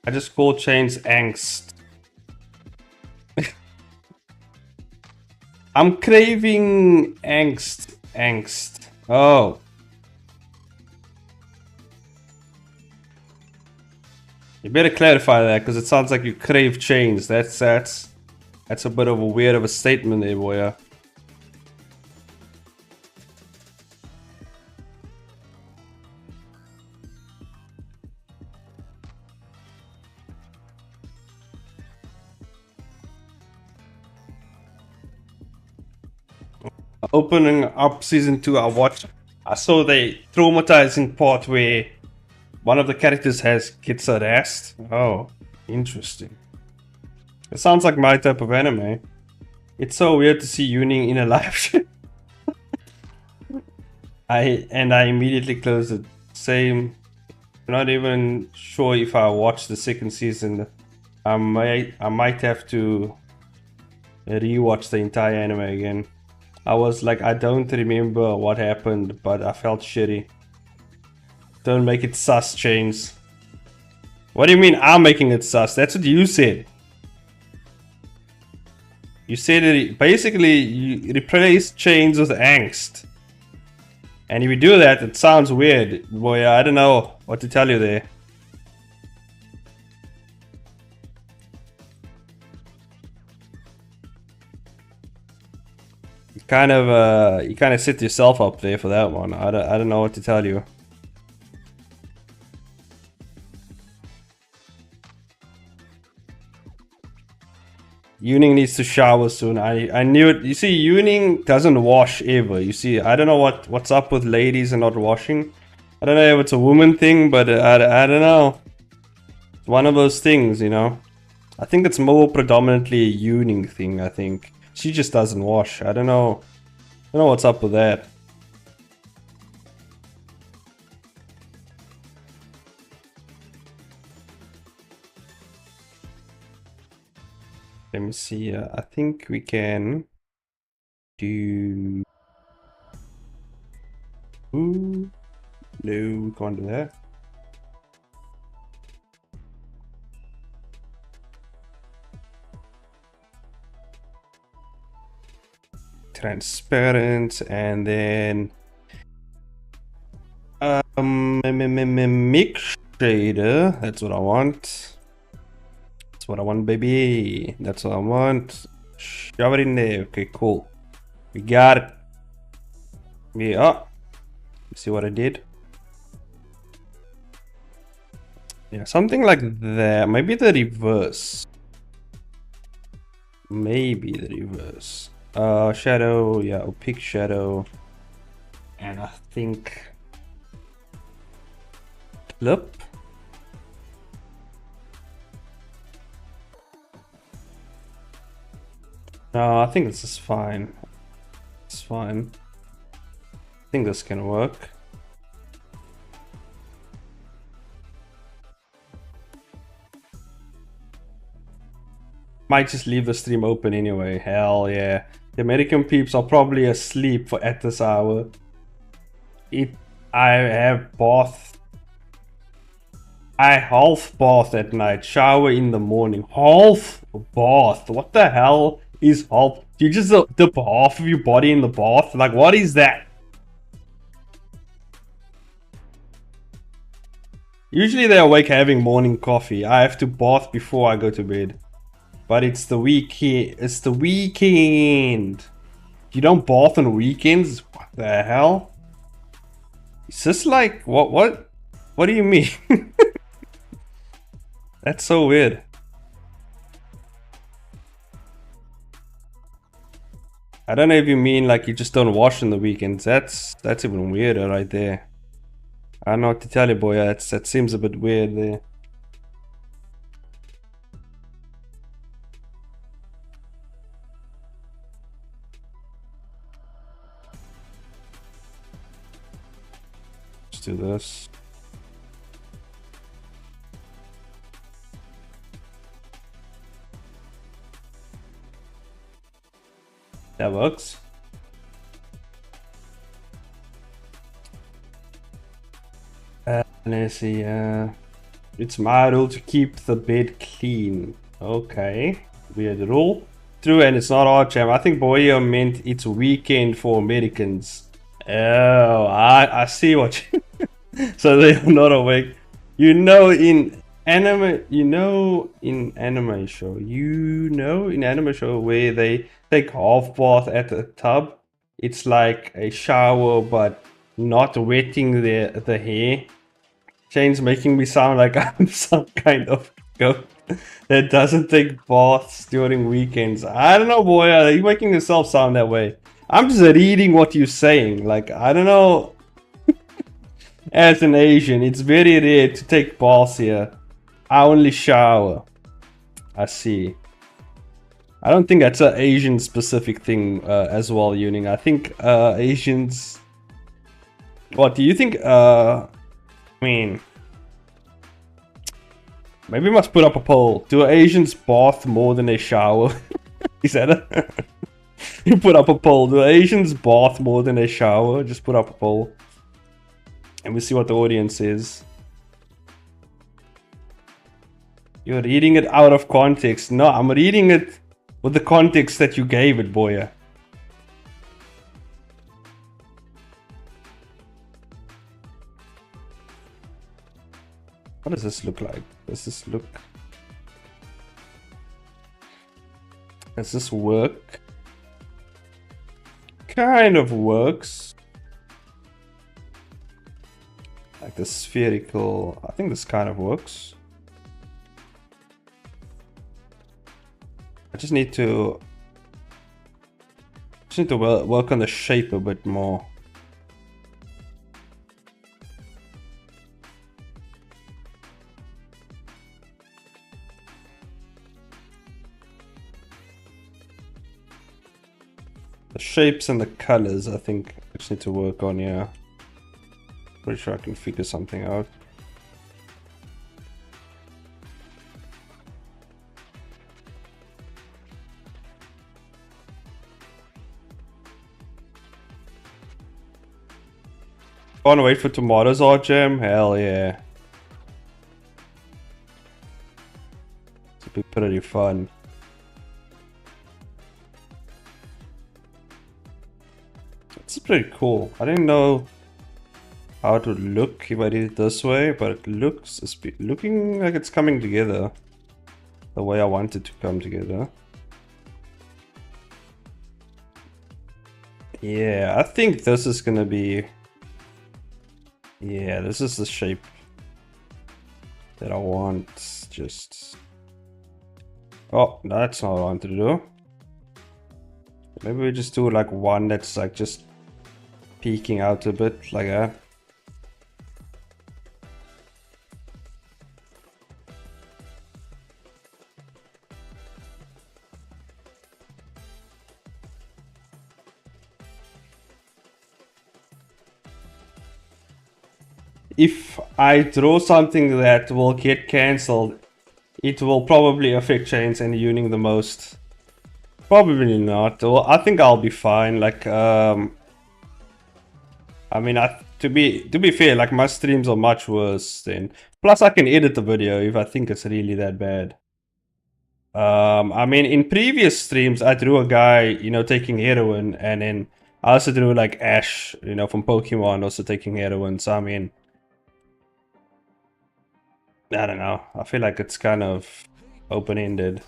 I just call change angst. I'm craving angst. Oh. You better clarify that because it sounds like you crave change. That's a bit of a weird of a statement there, boy. Opening up season 2, I saw the traumatizing part where one of the characters gets harassed. Oh, interesting. It sounds like my type of anime. It's so weird to see Yuning in a live stream. I immediately closed it. Same. Not even sure if I watched the second season. I might have to rewatch the entire anime again. I was like, I don't remember what happened, but I felt shitty. Don't make it sus, Chains. What do you mean I'm making it sus? That's what you said. You said it, basically you replace Chains with angst. And if you do that, it sounds weird. Boy, I don't know what to tell you there. You kind of set yourself up there for that one. I don't know what to tell you. Yuning needs to shower soon. I knew it. You see, Yuning doesn't wash ever. You see, I don't know what's up with ladies and not washing. I don't know if it's a woman thing, but I don't know. It's one of those things, you know. I think it's more predominantly a Yuning thing, I think. She just doesn't wash. I don't know. I don't know what's up with that. Let me see. I think we can do. Ooh. No, we can't do that. Transparent, and then mix shader. That's what I want. That's what I want, baby. That's what I want. Shove it in there. Okay, cool. We got it. Yeah. See what I did? Yeah, something like that. Maybe the reverse. Maybe the reverse. Shadow. Yeah, opaque shadow. And I think clip. No, I think this is fine. It's fine. I think this can work. Might just leave the stream open anyway. Hell yeah. The American peeps are probably asleep at this hour. I have bath. I half bath at night. Shower in the morning. Half bath. What the hell is half? Do you just dip half of your body in the bath? Like, what is that? Usually they're awake having morning coffee. I have to bath before I go to bed. But it's the weekend. It's the weekend. You don't bath on weekends? What the hell? Is this like what do you mean? That's so weird. I don't know if you mean like you just don't wash on the weekends. That's even weirder right there. I don't know what to tell you, boy. That seems a bit weird there. Let's do this. That works. Let's see. It's my rule to keep the bed clean. Okay, weird rule. True, and it's not our jam. I think Boyo meant it's weekend for Americans. Oh, I see what you. So they're not awake. You know, in anime, in anime show where they take half bath at the tub. It's like a shower, but not wetting the hair. Shane's making me sound like I'm some kind of goat that doesn't take baths during weekends. I don't know, boy. You're making yourself sound that way. I'm just reading what you're saying. Like, I don't know. As an Asian, it's very rare to take baths here. I only shower. I see. I don't think that's an Asian specific thing as well, Yuning. I think Asians... What do you think? I mean... Maybe we must put up a poll. Do Asians bath more than they shower? Is that a... You put up a poll. Do Asians bath more than they shower? Just put up a poll. And we'll see what the audience is. You're reading it out of context. No, I'm reading it with the context that you gave it, boy. What does this look like? Does this look... Does this work? Kind of works. Like the spherical... I think this kind of works. I just need to work on the shape a bit more. The shapes and the colors, I think I just need to work on, yeah. Pretty sure I can figure something out. Can't wait for tomorrow's art jam? Hell yeah. It'll be pretty fun. It's pretty cool. I didn't know how it would look if I did it this way, but it looks, it's looking like it's coming together the way I want it to come together. Yeah, I think this is gonna be... Yeah, this is the shape that I want. Just... Oh, that's not what I wanted to do. Maybe we just do like one that's like just peeking out a bit like that. If I draw something that will get cancelled, it will probably affect Chains and Yuning the most. Probably not. Well, I think I'll be fine. Like, I mean, to be fair, like my streams are much worse than. Plus, I can edit the video if I think it's really that bad. I mean, in previous streams, I drew a guy, you know, taking heroin, and then I also drew like Ash, you know, from Pokemon, also taking heroin. So I mean, I don't know. I feel like it's kind of open-ended.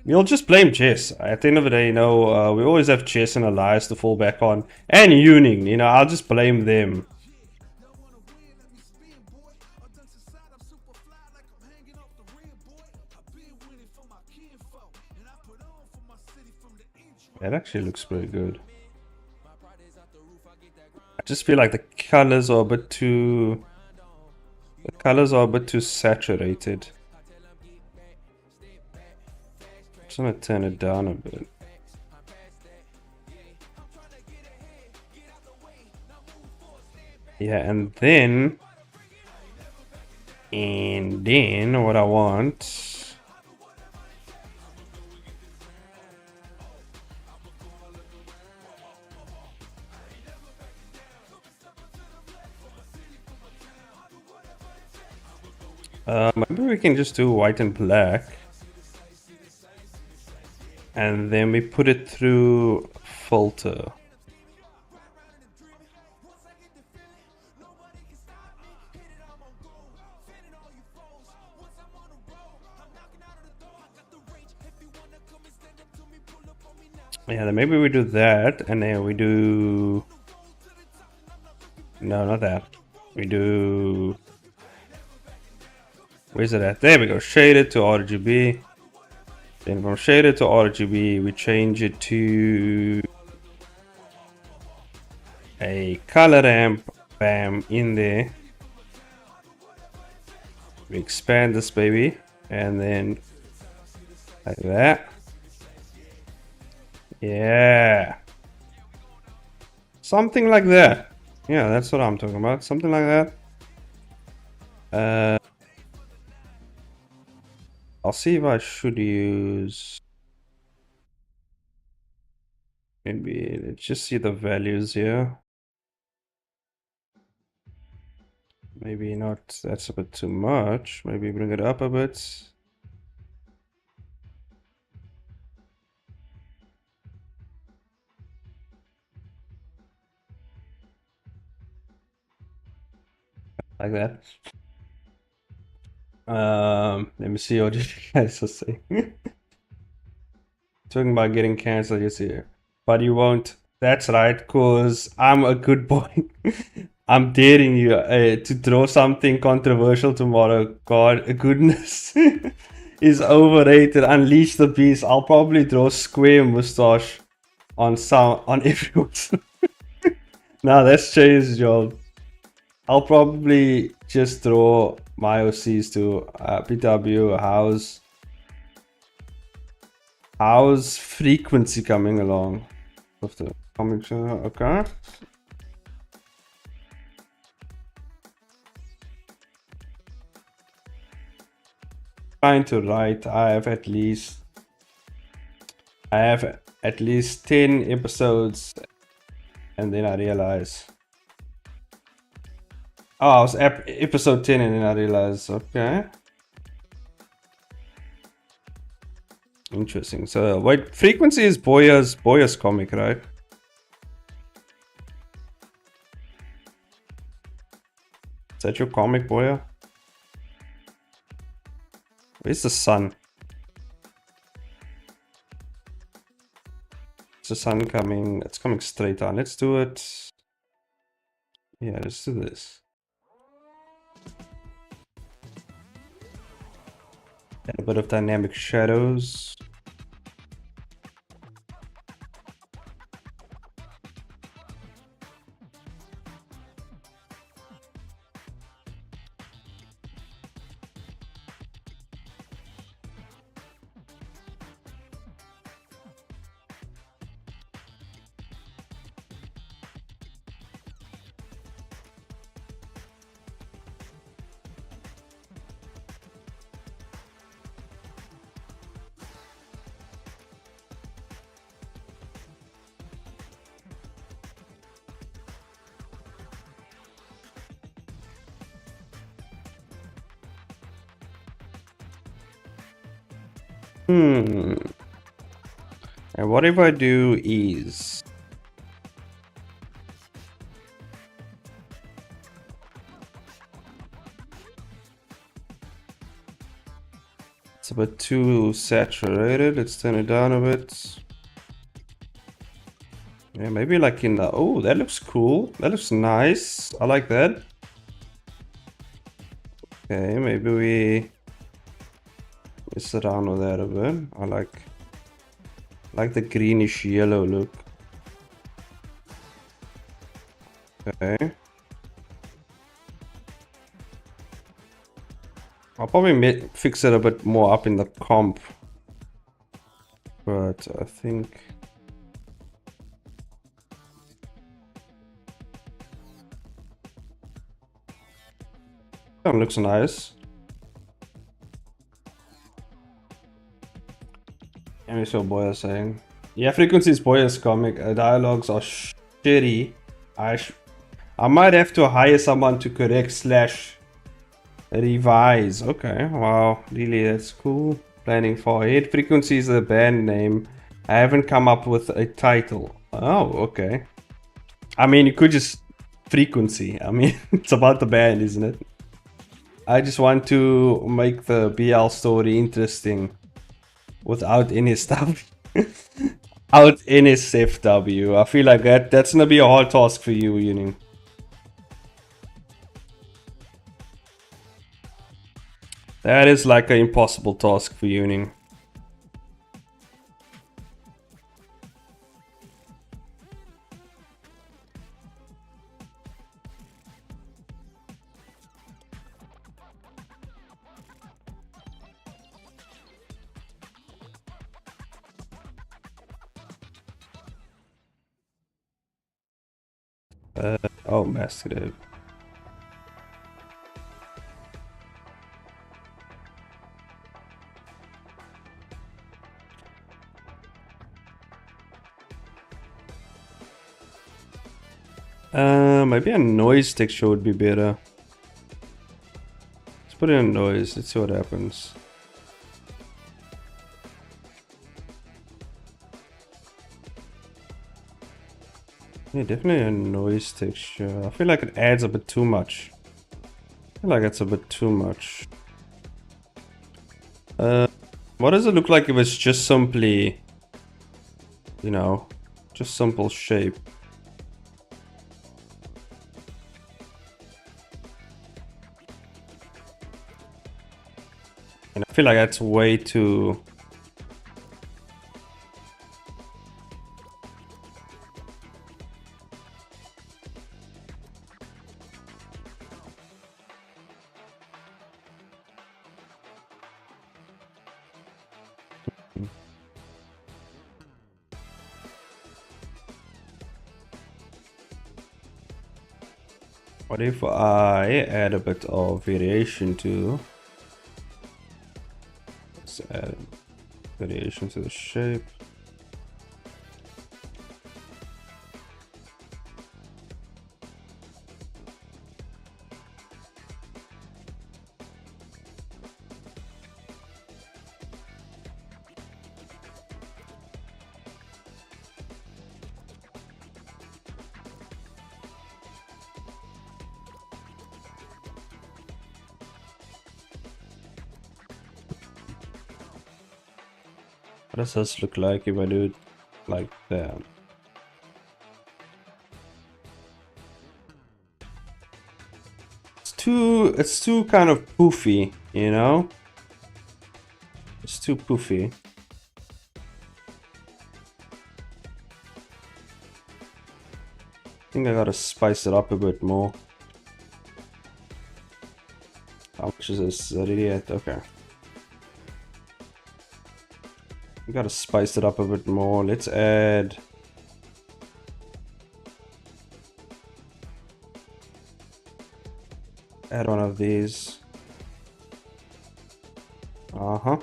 We'll just blame Chess. At the end of the day, you know, we always have Chess and Elias to fall back on. And Yuning, you know, I'll just blame them. That actually looks pretty good. I just feel like the colors are a bit too... The colors are a bit too saturated. Just want to turn it down a bit. Yeah, and then what I want... maybe we can just do white and black. And then we put it through filter. Yeah, then maybe we do that, and then we do... No, not that. We do... Where's it at? There we go. Shade it to RGB. Then from shader to RGB, we change it to a color ramp. Bam, in there. We expand this baby, and then like that. Yeah. Something like that. Yeah, that's what I'm talking about. Something like that. I'll see if I should use... Maybe let's just see the values here. Maybe not, that's a bit too much. Maybe bring it up a bit. Like that. Let me see what you guys are saying. Talking about getting cancelled, you see. But you won't. That's right, because I'm a good boy. I'm daring you to draw something controversial tomorrow. God, goodness is overrated. Unleash the beast. I'll probably draw square mustache on everyone's. Nah, that's changed, Joel. I'll probably just draw my OCs to PW. How's frequency coming along? Of the comics, okay. Trying to write. I have at least 10 episodes, and then I realize, oh, I was episode 10, and then I realized, okay, interesting. So wait, frequency is Boya's comic, right? Is that your comic, Boya? Where's the sun? Is the sun coming? It's coming straight on. Let's do it. Yeah, let's do this. And a bit of dynamic shadows. And what if I do ease? It's a bit too saturated. Let's turn it down a bit. Yeah, maybe like in the... Oh, that looks cool. That looks nice. I like that. Okay, maybe we mess around with that a bit. I like the greenish yellow look. Okay. I'll probably fix it a bit more up in the comp. But I think... That looks nice. Let me see what Boya's saying. Yeah, frequency is Boya's comic. Dialogues are shitty. I might have to hire someone to correct / revise. Okay, wow, really, that's cool. Planning far ahead. Frequency is the band name. I haven't come up with a title. Oh, okay. I mean, you could just Frequency. I mean, it's about the band, isn't it? I just want to make the BL story interesting without any stuff. Out NSFW. I feel like that's gonna be a hard task for you, Uni. That is like an impossible task for Uni. Oh, masculine. Maybe a noise texture would be better. Let's put in a noise. Let's see what happens. Yeah, definitely a noise texture. I feel like it adds a bit too much. I feel like it's a bit too much. What does it look like if it's just simply, you know, just simple shape? And I feel like that's way too... What if I add a bit of variation to... Let's add variation to the shape. What does this look like if I do it like that? It's too kind of poofy, you know? It's too poofy. I think I gotta spice it up a bit more. How much is this? Is that idiot? Okay. We gotta spice it up a bit more. Let's add... Add one of these. Uh-huh.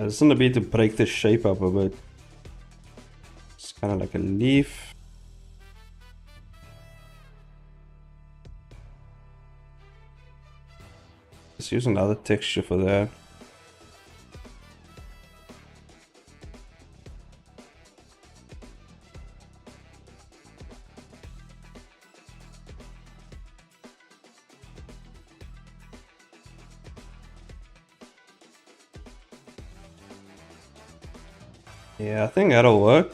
It's gonna be to break the shape up a bit. It's kind of like a leaf. Let's use another texture for that. Yeah, I think that'll work.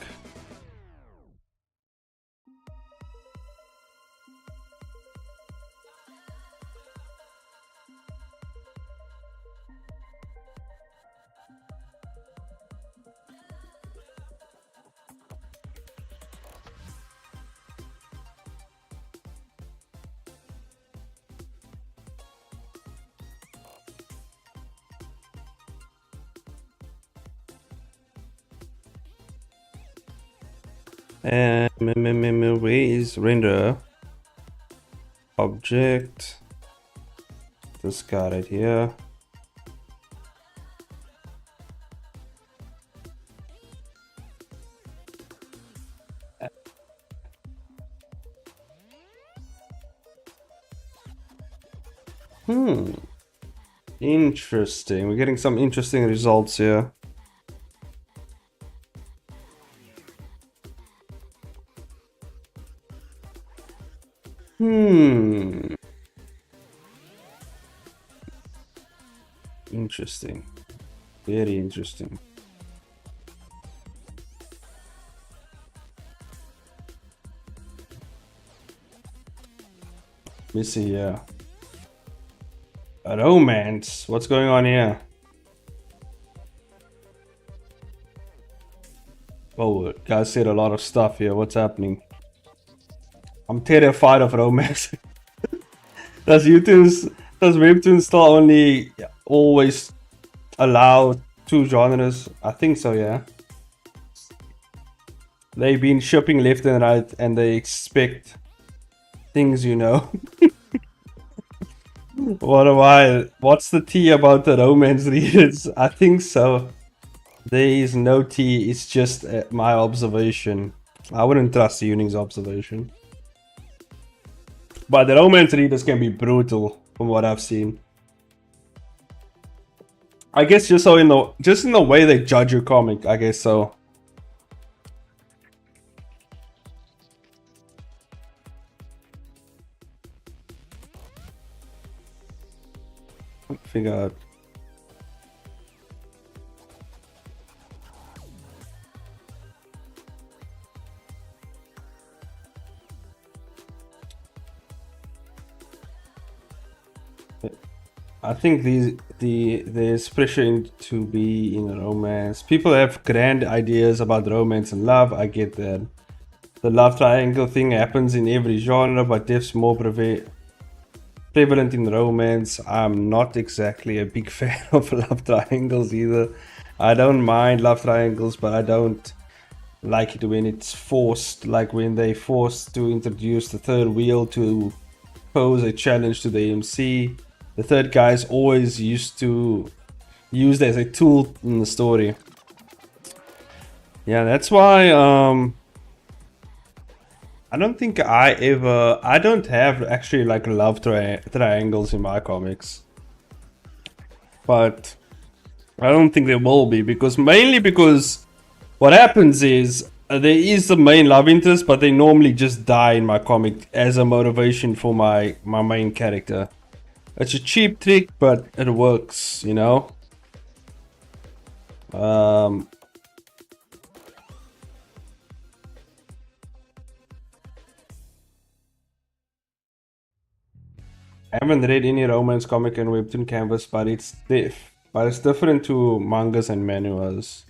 And raise render object. This guy right here. Interesting. We're getting some interesting results here. interesting. Very interesting. Let me see here. A romance. What's going on here? Oh, guys said a lot of stuff here. What's happening? I'm terrified of romance. Does Webtoons still only always allow 2 genres? I think so, yeah. They've been shipping left and right and they expect things, you know. What's the tea about the romance readers? I think so. There is no tea, it's just my observation. I wouldn't trust Uning's observation. But the romance readers can be brutal from what I've seen. I guess just in the way they judge your comic, I guess so. Figure out. I think there's pressure to be in a romance. People have grand ideas about romance and love. I get that. The love triangle thing happens in every genre, but death's more prevalent in romance. I'm not exactly a big fan of love triangles either. I don't mind love triangles, but I don't like it when it's forced, like when they forced to introduce the third wheel to pose a challenge to the MC. The third guy is always used as a tool in the story. Yeah, that's why I don't think I don't have actually like love triangles in my comics. But I don't think there will be, mainly because what happens is there is the main love interest, but they normally just die in my comic as a motivation for my main character. It's a cheap trick, but it works, you know. I haven't read any romance comic in Webtoon Canvas, but it's different to mangas and manuals.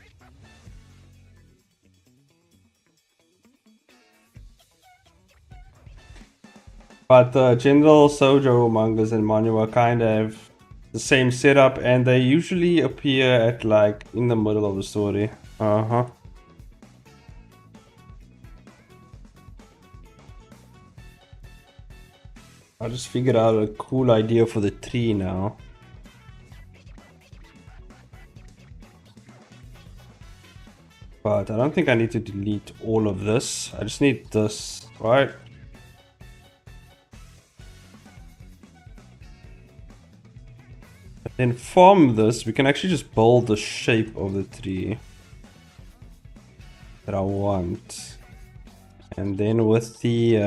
But general shoujo mangas and manhwa kind of have the same setup, and they usually appear at like in the middle of the story. I just figured out a cool idea for the tree now. But I don't think I need to delete all of this. I just need this, right? Then from this, we can actually just build the shape of the tree that I want. And then with the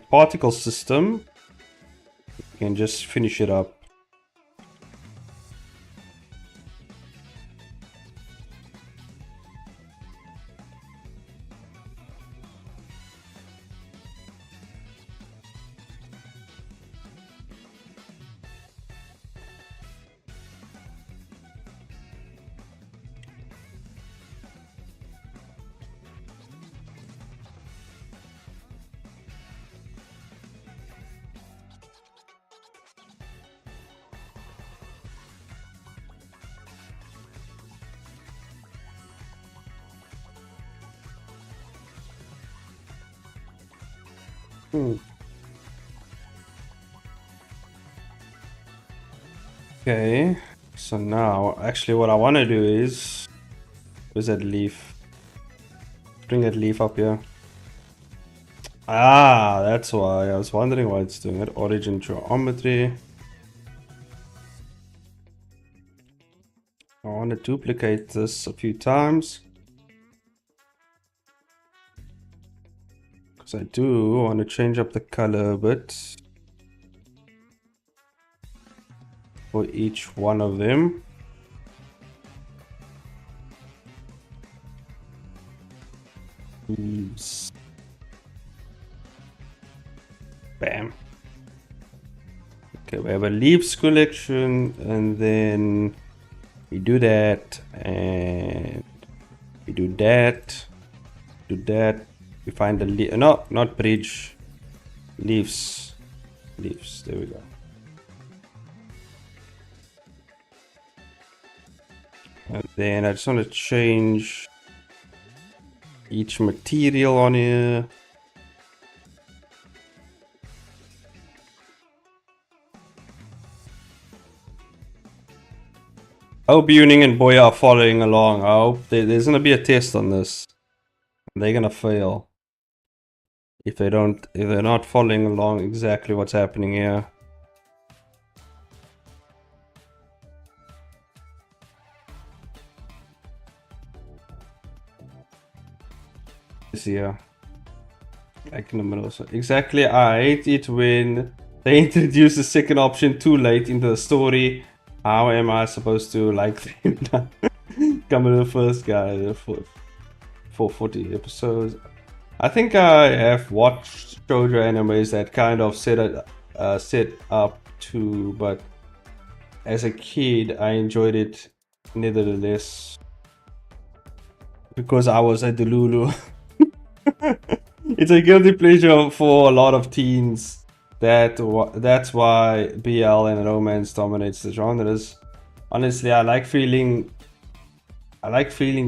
particle system, you can just finish it up. Okay, so now actually what I want to do is, where's that leaf? Bring that leaf up here. Ah, that's why I was wondering why it's doing it. Origin geometry. I want to duplicate this a few times. So I do want to change up the color a bit for each one of them. Leaves. Bam. Okay, we have a leaves collection, and then we do that, and we do that, we find the no, not bridge, leaves, there we go. And then I just want to change each material on here. I hope Yuning and Boya are following along. I hope there's gonna be a test on this. They're gonna fail if they're not following along exactly what's happening here. This here, like in the middle. So exactly, I hate it when they introduce the second option too late into the story. How am I supposed to like them? Come to the first guy for 40 episodes. I think I have watched shoujo animes that kind of set up too, but as a kid I enjoyed it nevertheless because I was a Delulu. It's a guilty pleasure for a lot of teens. That's why BL and romance dominates the genres. Honestly, I like feeling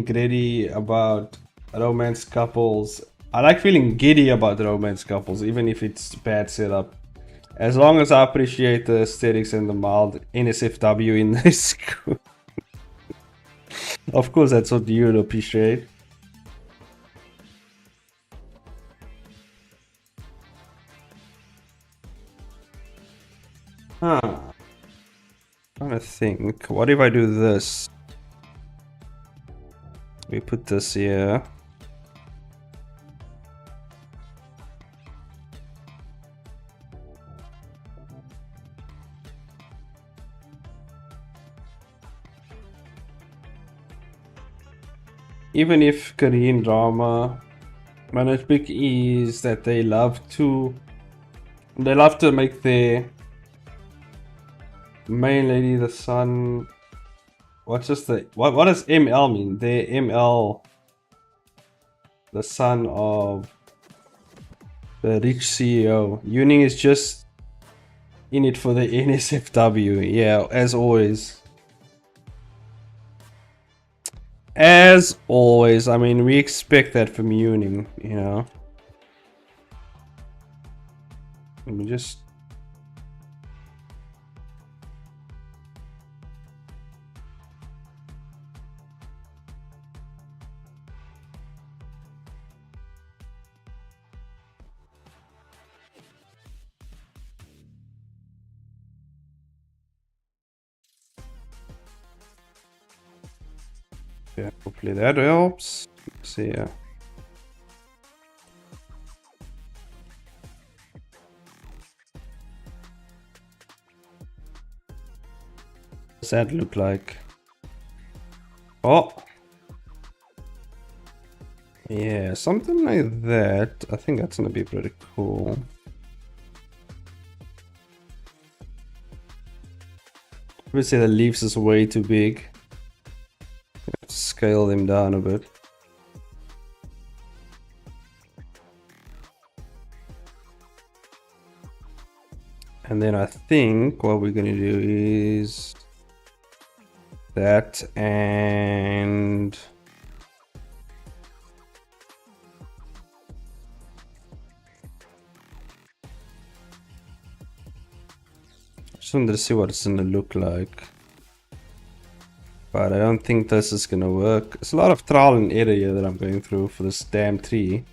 gritty about romance couples. I like feeling giddy about romance couples, even if it's bad setup. As long as I appreciate the aesthetics and the mild NSFW in this. Of course, that's what you would appreciate. I'm trying to think. What if I do this? We put this here. Even if Korean drama, my nitpick is that they love to make their main lady the son. What's just the what does ML mean? The ML, the son of the rich CEO. Yuning is just in it for the NSFW. Yeah, as always. As always, I mean, we expect that from Yuning, you know. Let me just. Yeah, hopefully that helps. Let's see. What's that look like? Oh, yeah, something like that. I think that's gonna be pretty cool. Obviously, the leaves is way too big. Have to scale them down a bit. And then I think what we're gonna do is that, and just wanted to see what it's gonna look like. But I don't think this is gonna work. It's a lot of trial and error here that I'm going through for this damn tree.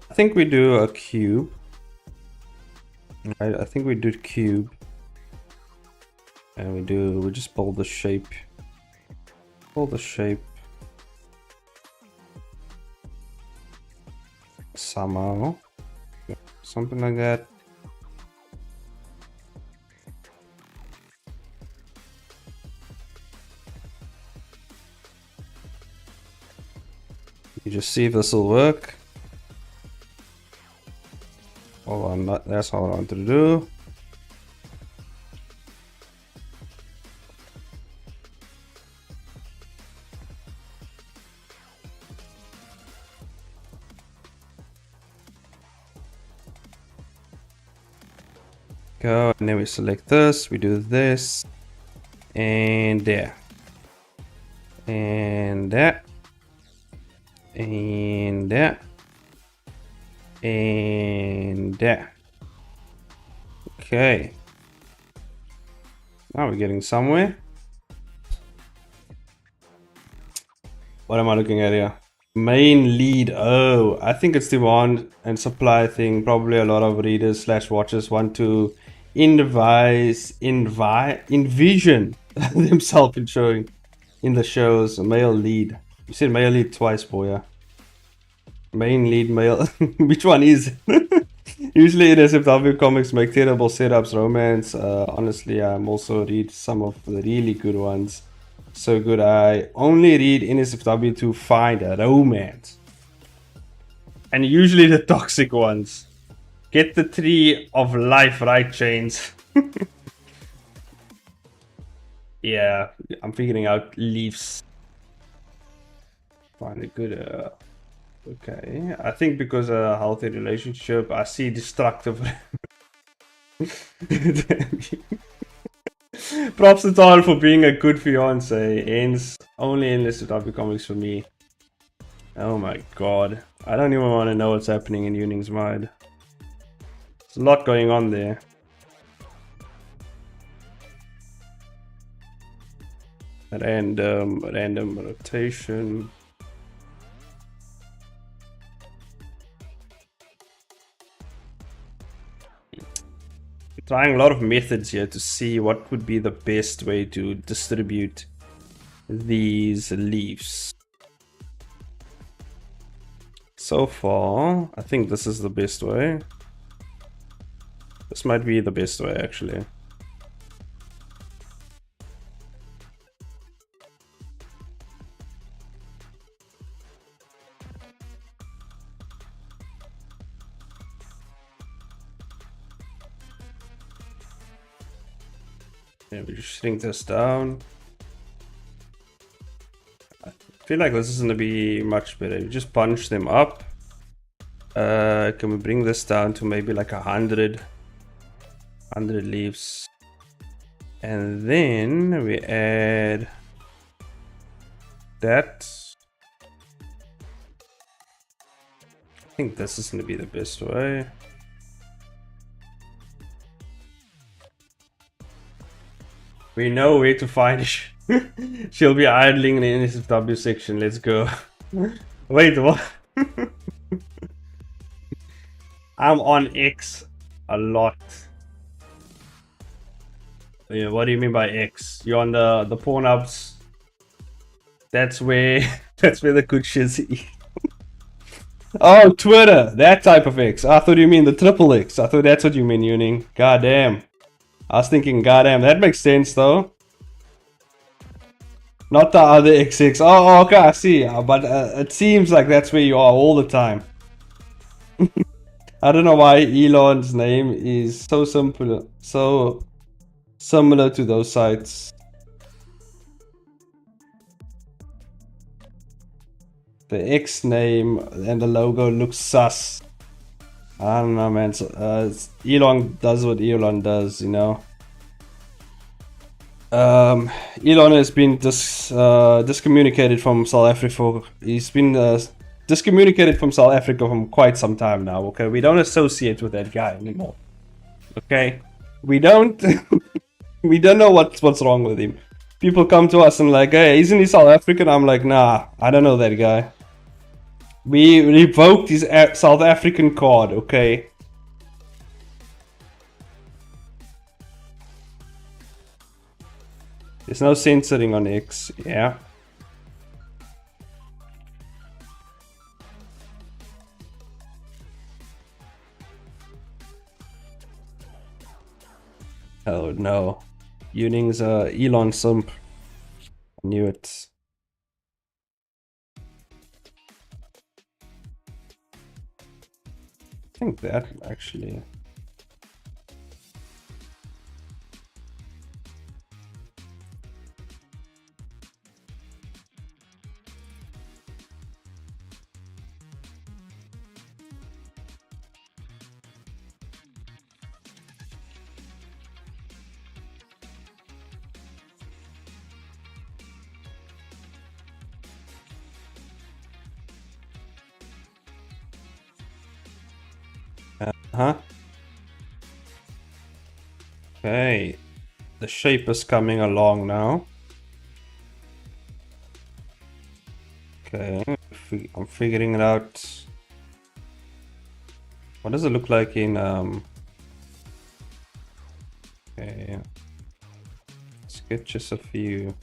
I think we do a cube. I think we do cube. And we just pull the shape. Pull the shape. Somehow. Something like that. You just see if this will work. Hold on, that's all I wanted to do. Go, and then we select this, we do this, and there, and that, and that, and that. Okay, now we're getting somewhere. What am I looking at here? Main lead. Oh, I think it's demand and supply thing. Probably a lot of readers / watchers want to envision themselves in showing in the shows. Male lead. You said male lead twice, boy. Main lead male. Which one is it? Usually in SFW comics make terrible setups, romance. Honestly, I'm also read some of the really good ones. So good, I only read NSFW to find a romance. And usually the toxic ones. Get the tree of life right, Chains. Yeah, I'm figuring out leaves. Find a good, okay. I think because a healthy relationship, I see destructive. Props to Tal for being a good fiance. Ends only endless with comics for me. Oh my god. I don't even want to know what's happening in Uning's mind. There's a lot going on there. Random rotation. Trying a lot of methods here to see what would be the best way to distribute these leaves. So far, I think this is the best way. This might be the best way, actually. Yeah, we just shrink this down. I feel like this is gonna be much better. You just punch them up. Can we bring this down to maybe like 100 leaves? And then we add that. I think this is gonna be the best way. We know where to find her. She'll be idling in the NSFW section. Let's go. Wait, what? I'm on X a lot. Yeah, what do you mean by X? You're on the porn ups. That's where the good shit's eat. Oh, Twitter, that type of X. I thought you mean the triple X. I thought that's what you mean, Uning. Goddamn. I was thinking, goddamn, that makes sense though. Not the other XX. Oh, okay, I see. But it seems like that's where you are all the time. I don't know why Elon's name is so simple, so similar to those sites. The X name and the logo looks sus. I don't know, man. Elon does what Elon does, you know. Elon has been discommunicated from South Africa. He's been discommunicated from South Africa from quite some time now. Okay, we don't associate with that guy anymore. Okay, we don't. We don't know what's wrong with him. People come to us and like, hey, isn't he South African? I'm like, nah, I don't know that guy. We revoked his South African card, okay? There's no censoring on X. Yeah. Oh no. Uning's Elon simp. I knew it. I think that actually. Huh? Okay. The shape is coming along now. Okay. I'm figuring it out. What does it look like in okay. Let's get just a few.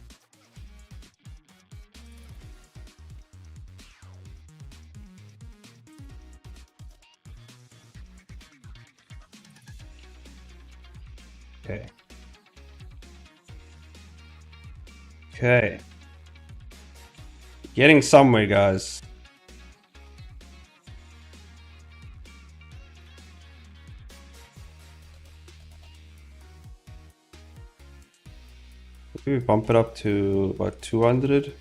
Okay. Okay. Getting somewhere, guys. Maybe bump it up to what, 200?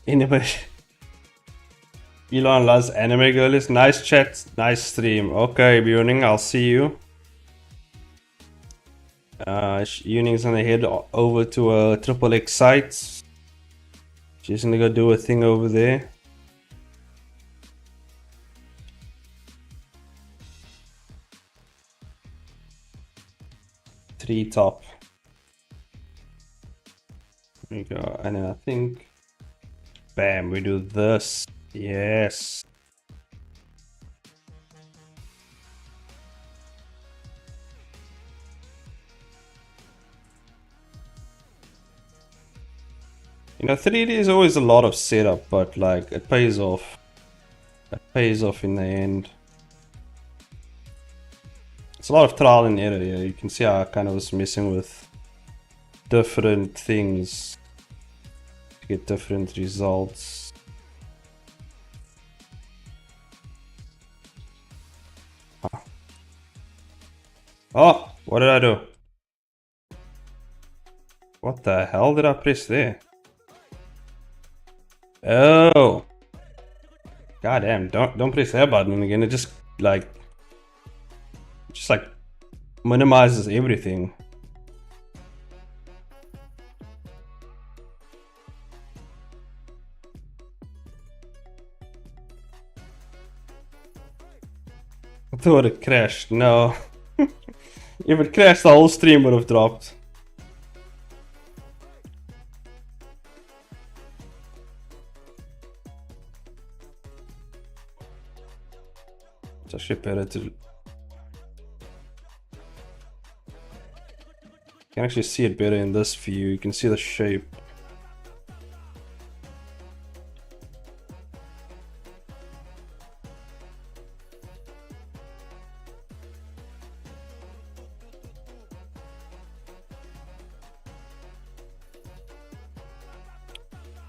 Anyway, Elon loves anime girlies. Nice chat, nice stream. Okay, Buning, I'll see you. Uning's gonna head over to a Triple X site. She's gonna go do a thing over there. Three top. There we go, and then I think, bam, we do this. Yes. You know, 3D is always a lot of setup, but like it pays off. It pays off in the end. It's a lot of trial and error here. You can see how I kind of was messing with different things to get different results. Oh, what did I do? What the hell did I press there? Oh, goddamn! Don't press that button again. It just like minimizes everything. I thought it crashed. No. If it crashed, the whole stream would have dropped. It's actually better to... You can actually see it better in this view. You can see the shape.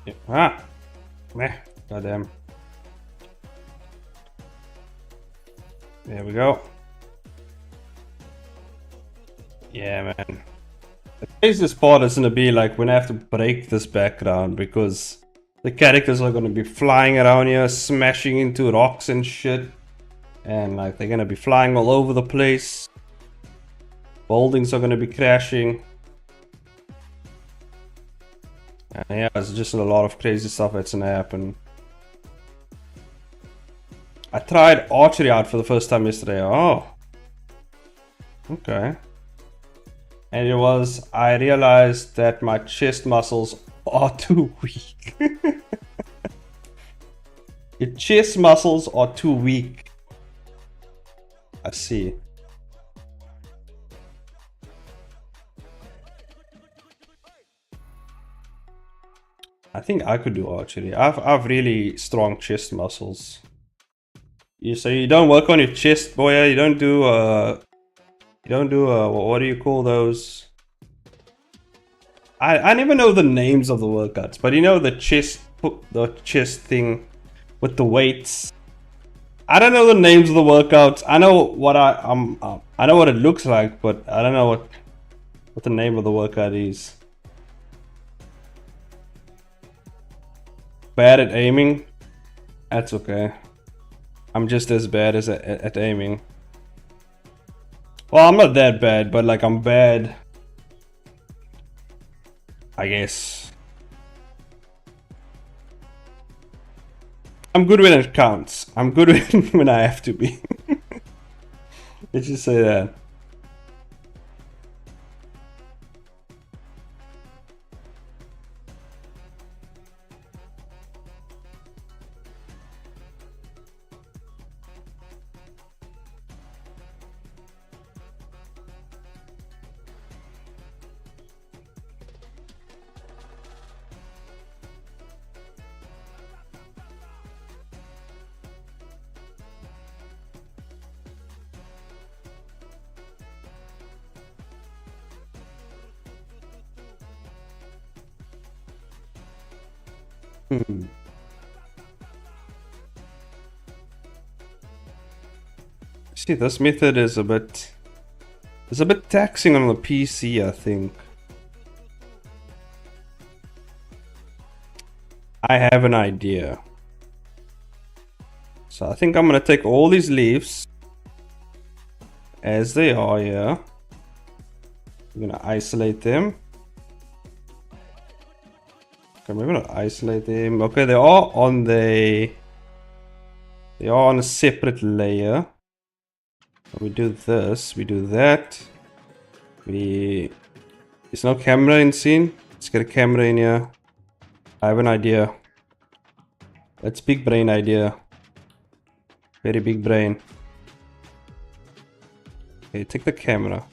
Yeah. Ah! Meh. Goddamn. There we go. Yeah, man. The craziest part is gonna be like when I have to break this background because the characters are gonna be flying around here, smashing into rocks and shit. And like they're gonna be flying all over the place. Buildings are gonna be crashing. Yeah, it's just a lot of crazy stuff that's gonna happen. I tried archery out for the first time yesterday. Oh. Okay. And I realized that my chest muscles are too weak. Your chest muscles are too weak. I see. I think I could do archery. I've really strong chest muscles. So you don't work on your chest, boy. You don't do what do you call those? I never know the names of the workouts, but you know the chest thing with the weights. I don't know the names of the workouts. I know what I know what it looks like, but I don't know what the name of the workout is. Bad at aiming? That's okay. I'm just as bad as at aiming. Well, I'm not that bad, but like I'm bad, I guess. I'm good when it counts. I'm good when I have to be. Let's just say that. See, this method is a bit taxing on the PC, I think. I have an idea. So I think I'm gonna take all these leaves as they are here. I'm gonna isolate them. Okay, maybe not isolate them. Okay, they are on a separate layer. We do this, we do that. There's no camera in scene. Let's get a camera in here. I have an idea. That's big brain idea. Very big brain. Okay, take the camera.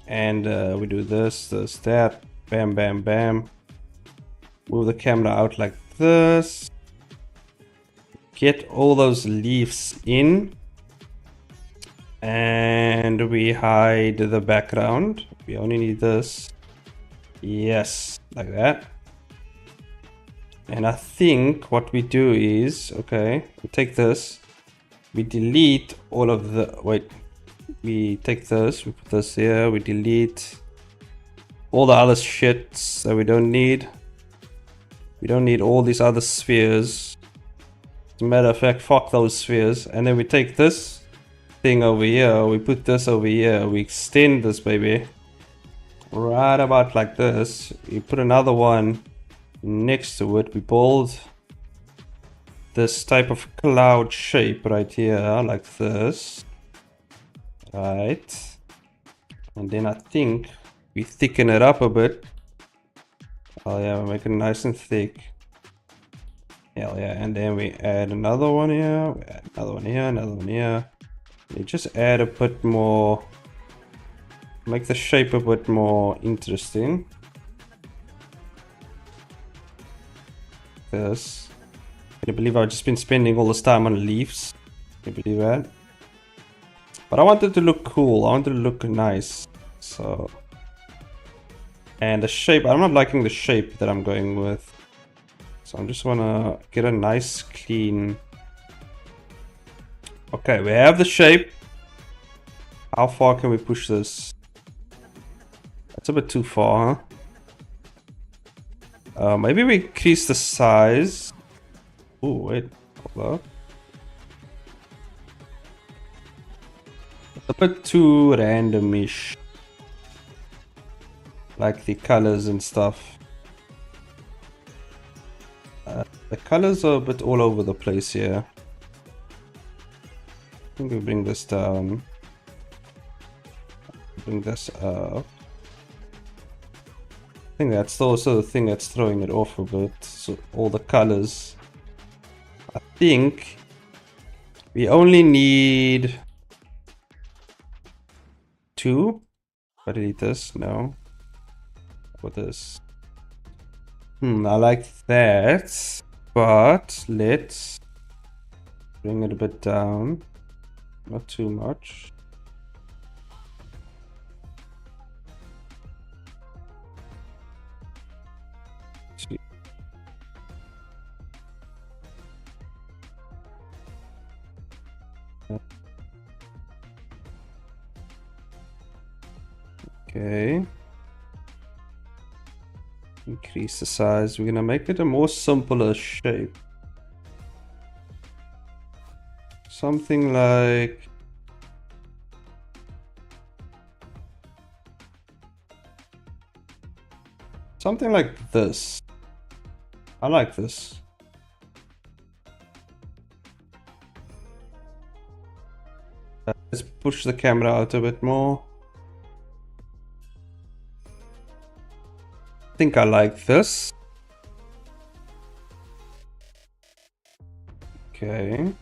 And we do this, that. Bam, bam, bam. Move the camera out like this. Get all those leaves in. And we hide the background. We only need this. Yes, like that. And I think what we do is, okay, we take this. We delete all of the, wait. We take this, we put this here, we delete all the other shits that we don't need. We don't need all these other spheres. As a matter of fact, fuck those spheres. And then we take this thing over here, we put this over here, we extend this baby right about like this. We put another one next to it. We build this type of cloud shape right here, like this. Right. And then I think we thicken it up a bit. Oh yeah, we make it nice and thick. Hell yeah, and then we add another one here, we add another one here, another one here. You just add a bit more, make the shape a bit more interesting. This. Can you believe I've just been spending all this time on leaves? Can you believe that? But I wanted to look cool, I wanted to look nice. So. And the shape, I'm not liking the shape that I'm going with. So I just wanna get a nice clean. Okay, we have the shape. How far can we push this? That's a bit too far, huh? Maybe we increase the size. Oh wait, hold up. It's a bit too randomish. like the colors and stuff. The colors are a bit all over the place here. I think we bring this down. Bring this up. I think that's also the thing that's throwing it off a bit. So all the colors. I think we only need 2. But I need this, no. For this. I like that. But let's bring it a bit down. Not too much. Okay. Increase the size. We're gonna make it a more simpler shape. Something like this. I like this. Let's push the camera out a bit more. I think I like this. Okay.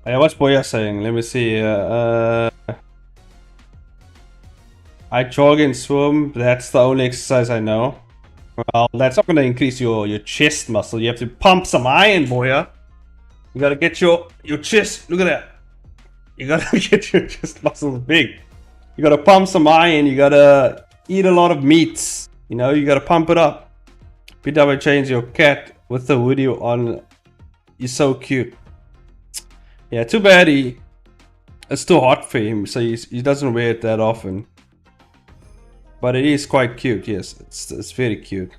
Hey, what's Boya saying? Let me see. I jog and swim. That's the only exercise I know. Well, that's not going to increase your chest muscle. You have to pump some iron, Boya. You gotta get your chest. Look at that. You gotta get your chest muscles big. You gotta pump some iron. You gotta eat a lot of meats. You know, you gotta pump it up. PW change your cat with the hoodie on. He's so cute. Yeah, too bad it's too hot for him, so he doesn't wear it that often. But it is quite cute. Yes, it's very cute.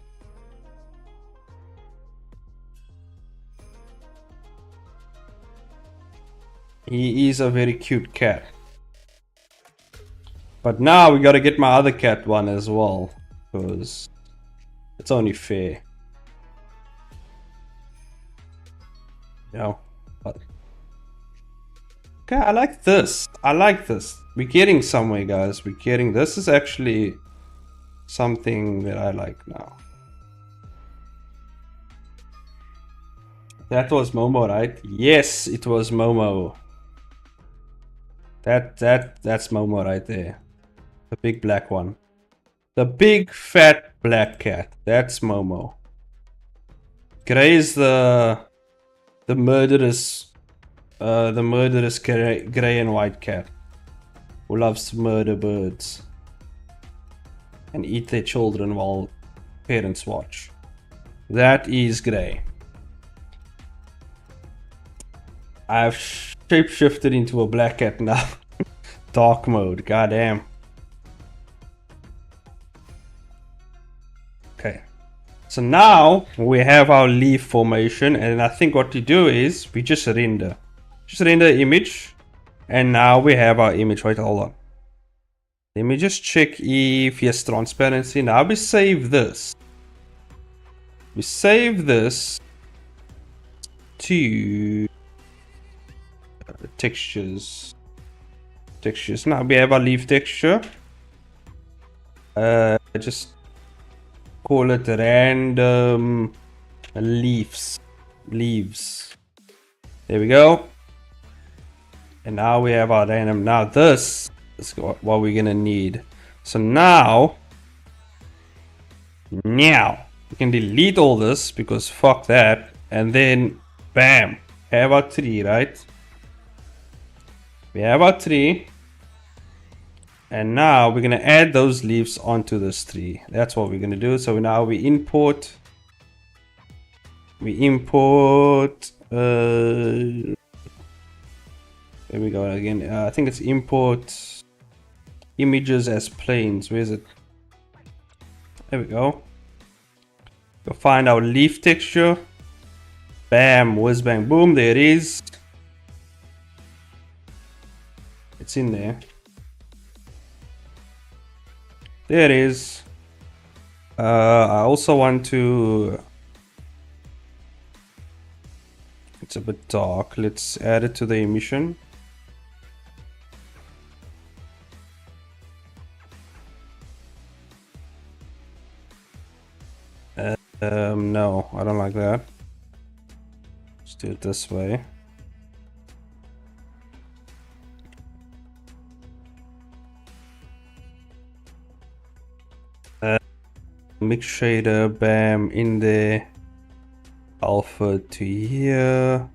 He is a very cute cat. But now we gotta get my other cat one as well, because it's only fair. But okay, I like this. I like this. We're getting somewhere, guys. We're getting this is actually something that I like now. That was Momo, right? Yes, it was Momo. That's Momo right there. The big black one. The big fat black cat. That's Momo. Gray is the murderous gray and white cat who loves to murder birds and eat their children while parents watch. That is Gray. I've shapeshifted into a black cat now. Dark mode, goddamn. Okay. So now we have our leaf formation, and I think what we do is we just render. Just render image, and now we have our image. Wait, hold on. Let me just check if yes, transparency. Now we save this. We save this to textures. Now we have our leaf texture. Just call it random leaves. There we go. And now we have our random. Now this is what we're gonna need. So now we can delete all this because fuck that. And then bam, have our tree, right? We have our tree. And now we're gonna add those leaves onto this tree. That's what we're gonna do. So now we import. There we go again. I think it's import images as planes. Where is it? There we go. Go find our leaf texture. Bam, whiz bang boom. There it is. It's in there. There it is. I also want to... It's a bit dark. Let's add it to the emission. No, I don't like that. Let's do it this way. Mix shader, bam, in there. Alpha to here.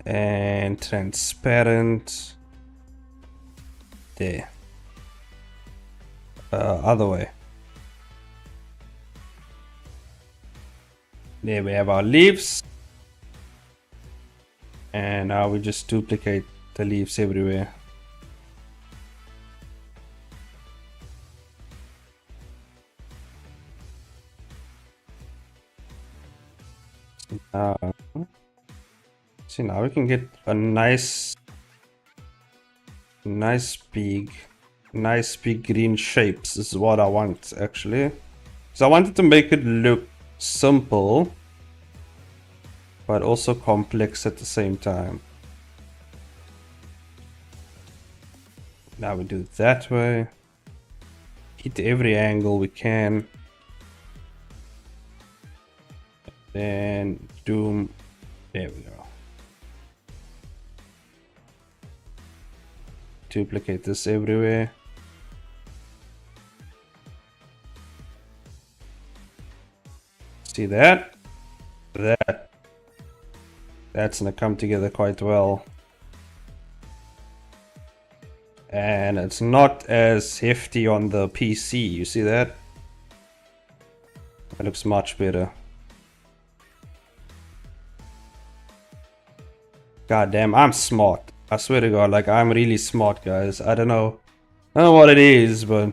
And transparent. There. Other way. There we have our leaves. And now we just duplicate the leaves everywhere. See, now we can get a nice big green shapes. This is what I want, actually. So I wanted to make it look simple, but also complex at the same time. Now we do it that way. Hit every angle we can. Then doom. There we go. Duplicate this everywhere. See that? That's gonna come together quite well. And it's not as hefty on the PC, you see that? That looks much better. God damn, I'm smart. I swear to God, like, I'm really smart, guys. I don't know what it is, but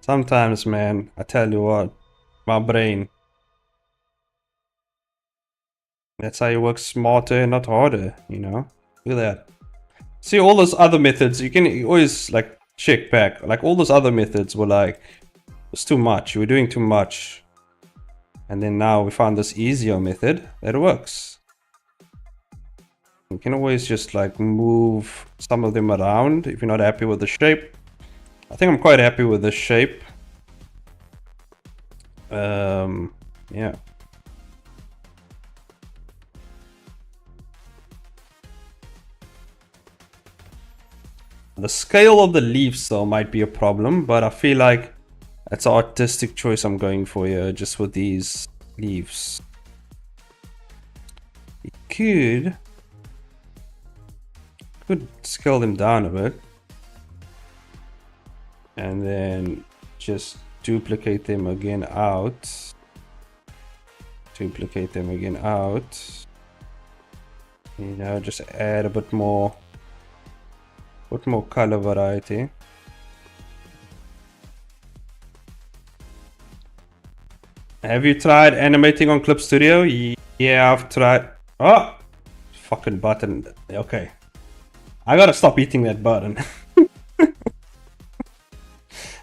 sometimes, man, I tell you what, my brain. That's how you work smarter and not harder, you know? Look at that. See, all those other methods, you can always, like, check back. Like, all those other methods were like, it's too much. You were doing too much. And then now we found this easier method that works. You can always just like move some of them around if you're not happy with the shape. I think I'm quite happy with this shape. Yeah. The scale of the leaves though might be a problem, but I feel like that's an artistic choice I'm going for here, just with these leaves. You could scale them down a bit. And then just duplicate them again out. Duplicate them again out. You know, just add a bit more color variety. Have you tried animating on Clip Studio? Yeah, I've tried. Oh, fucking button. Okay, I gotta stop hitting that button.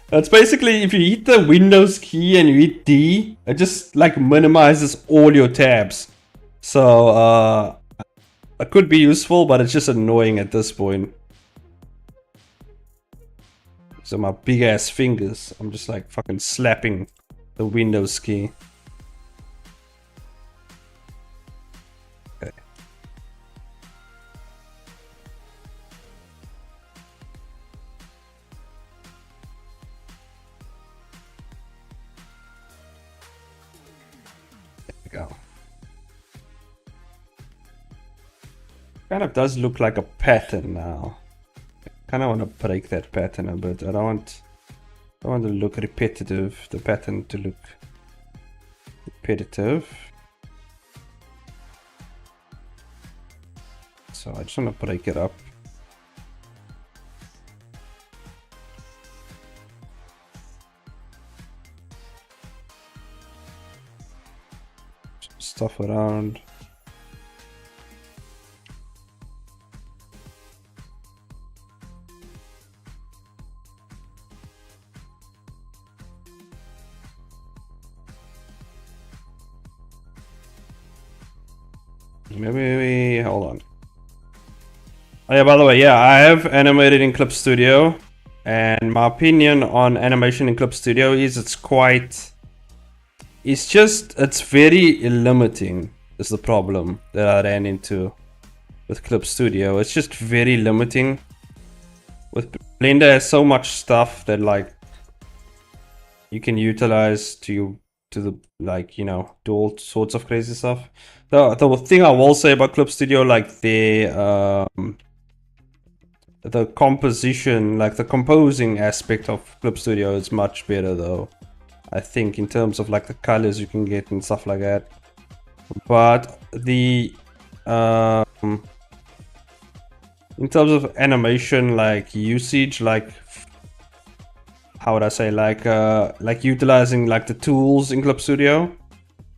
That's basically if you hit the Windows key and you hit D, it just like minimizes all your tabs. So it could be useful, but it's just annoying at this point. So my big ass fingers, I'm just like fucking slapping the Windows key. Okay. There we go. Kind of does look like a pattern now. Kind of want to break that pattern a bit. I don't want to look repetitive. The pattern to look repetitive. So I just want to break it up. Stuff around. Maybe hold on. Oh yeah, by the way, yeah, I have animated in Clip Studio, and my opinion on animation in Clip Studio is it's very limiting is the problem that I ran into with Clip Studio. It's just very limiting. With Blender has so much stuff that like you can utilize to the like, you know, do all sorts of crazy stuff. The thing I will say about Clip Studio, like the composition, like the composing aspect of Clip Studio is much better though. I think in terms of like the colors you can get and stuff like that. But the in terms of animation, like usage, like how would I say, like utilizing like the tools in Clip Studio,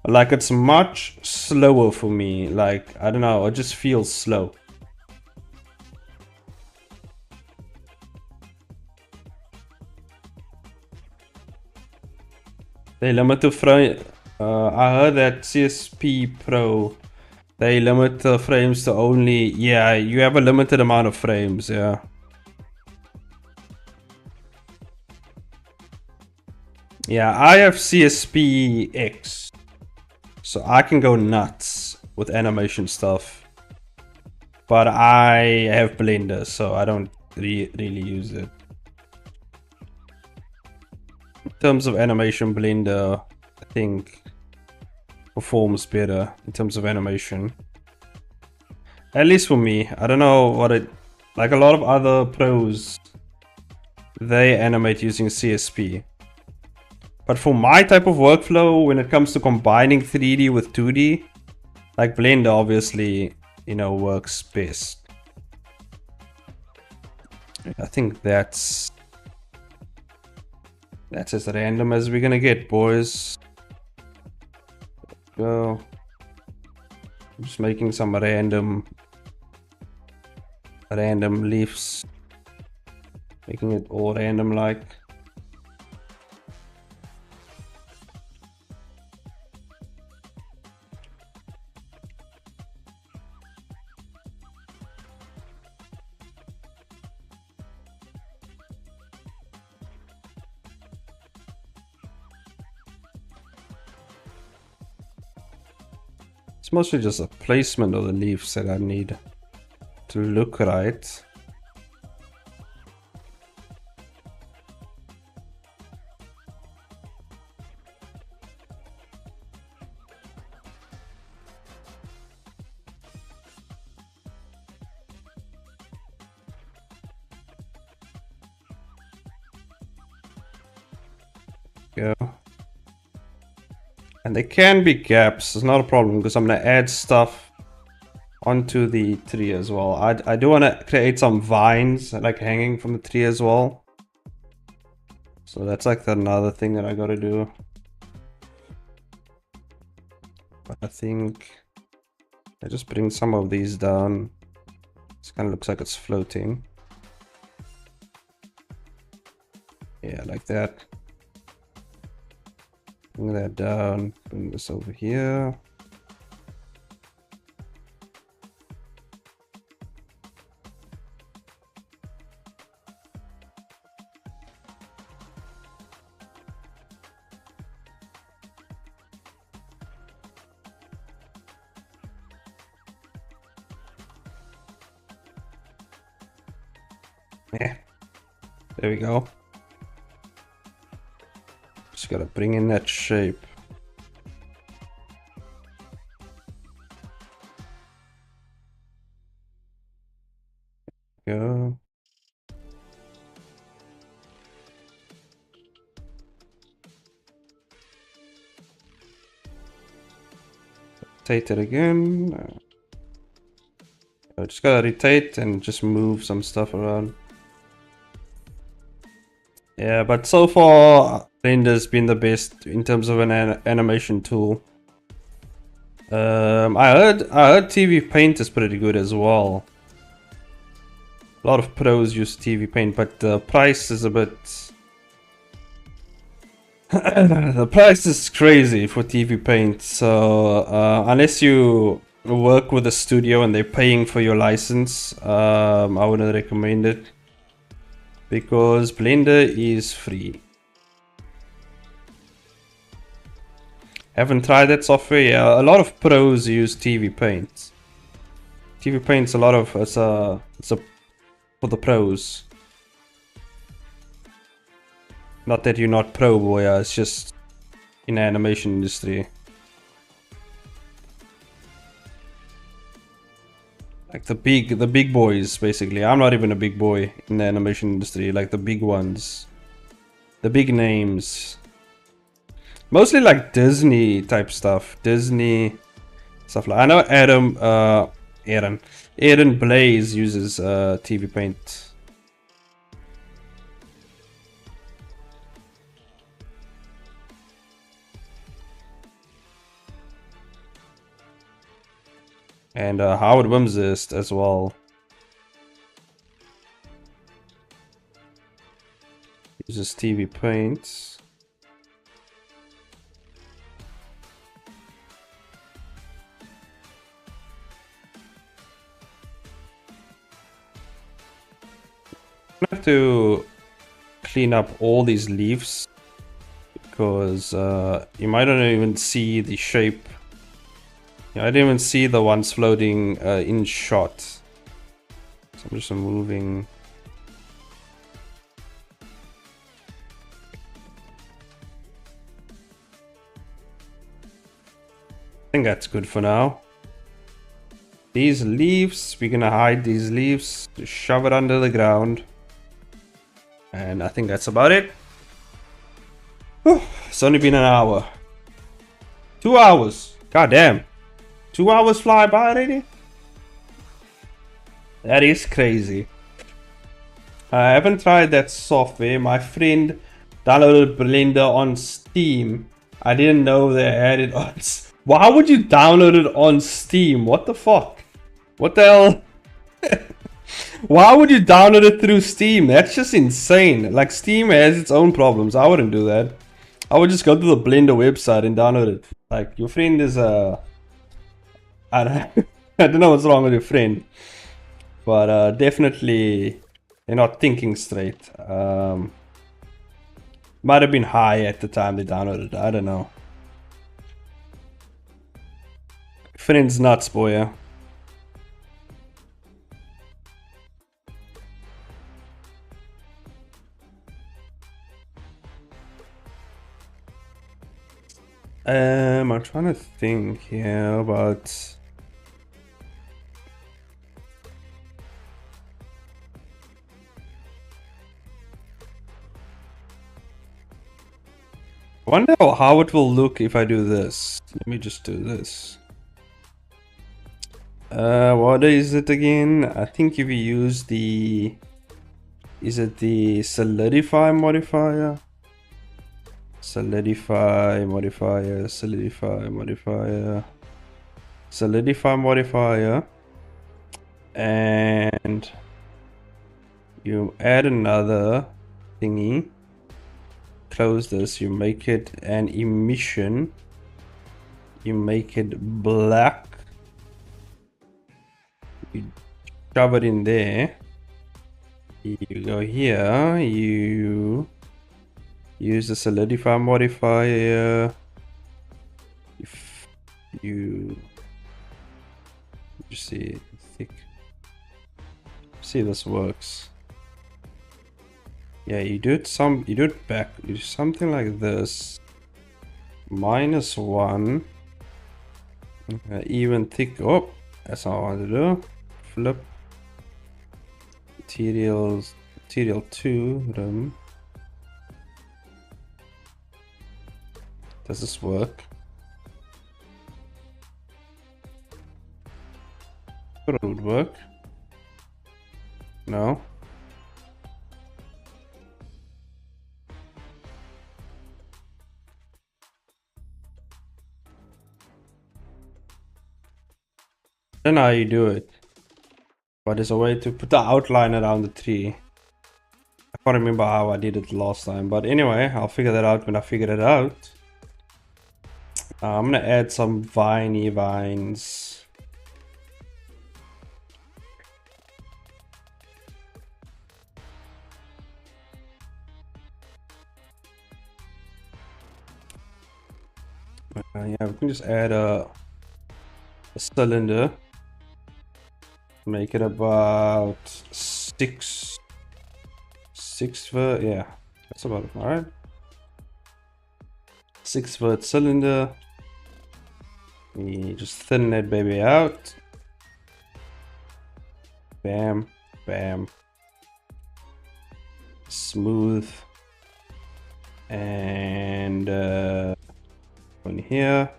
like it's much slower for me. Like I don't know, it just feels slow. They limit the frame. I heard that CSP Pro, they limit the frames to only, yeah, you have a limited amount of frames, yeah. Yeah, I have CSP X, so I can go nuts with animation stuff. But I have Blender, so I don't really use it. In terms of animation, Blender, I think, performs better in terms of animation. At least for me. I don't know what it... Like a lot of other pros, they animate using CSP. But for my type of workflow, when it comes to combining 3D with 2D, like Blender obviously, you know, works best. I think that's as random as we're gonna get, boys. Go. I'm just making some random leaves, making it all random like. It's mostly just a placement of the leaves that I need to look right. Go. And there can be gaps, it's not a problem because I'm gonna add stuff onto the tree as well. I do want to create some vines like hanging from the tree as well. So that's like another thing that I gotta do. But I think I just bring some of these down. This kind of looks like it's floating. Yeah, like that. Bring that down, bring this over here. Yeah, there we go. Just gotta bring in that shape. Go. Rotate it again. I just gotta rotate and just move some stuff around. Yeah, but so far Blender's been the best in terms of an animation tool. I heard TV Paint is pretty good as well. A lot of pros use TV Paint, but the price is a bit... the price is crazy for TV Paint, so unless you work with a studio and they're paying for your license, I wouldn't recommend it, because Blender is free. Haven't tried that software. Yeah, a lot of pros use TV Paint. TV Paint's a lot of it's a for the pros. Not that you're not pro, boy. It's just in the animation industry. Like the big boys, basically. I'm not even a big boy in the animation industry. Like the big ones, the big names. Mostly like Disney type stuff. Disney stuff like I know Aaron Blaze uses TV Paint. And Howard Whimsist as well. Uses TV Paint. I have to clean up all these leaves because you might not even see the shape. I didn't even see the ones floating in shot. So I'm just moving. I think that's good for now. These leaves, we're gonna hide these leaves, just shove it under the ground. And I think that's about it. Whew, it's only been an hour. 2 hours. God damn. 2 hours fly by already? That is crazy. I haven't tried that software. My friend downloaded Blender on Steam. I didn't know they had it on... Why would you download it on Steam? What the fuck? What the hell? Why would you download it through Steam? That's just insane. Like, Steam has its own problems. I wouldn't do that. I would just go to the Blender website and download it. Like, your friend is I don't know what's wrong with your friend. But definitely, they're not thinking straight. Might have been high at the time they downloaded it. I don't know. Friend's nuts, boy. Yeah. I'm trying to think here about... I wonder how it will look if I do this. Let me just do this. What is it again? I think if you use the... Is it the solidify modifier? Solidify modifier, solidify modifier, solidify modifier, and you add another thingy, close this, you make it an emission, you make it black, you shove it in there, you go here, you use the solidify modifier. If you see, thick. See, this works. Yeah, you do it back. You do something like this. -1. Even thick. Oh, that's how I want to do. Flip. Material 2. Does this work? Thought it would work. No. I don't know how you do it. But there's a way to put the outline around the tree. I can't remember how I did it last time. But anyway, I'll figure that out when I figure it out. I'm gonna add some viney vines. Yeah, we can just add a cylinder. Make it about 6 foot. Yeah, that's about it. All right. 6 foot cylinder. We just thin that baby out. Bam, bam. Smooth. And on here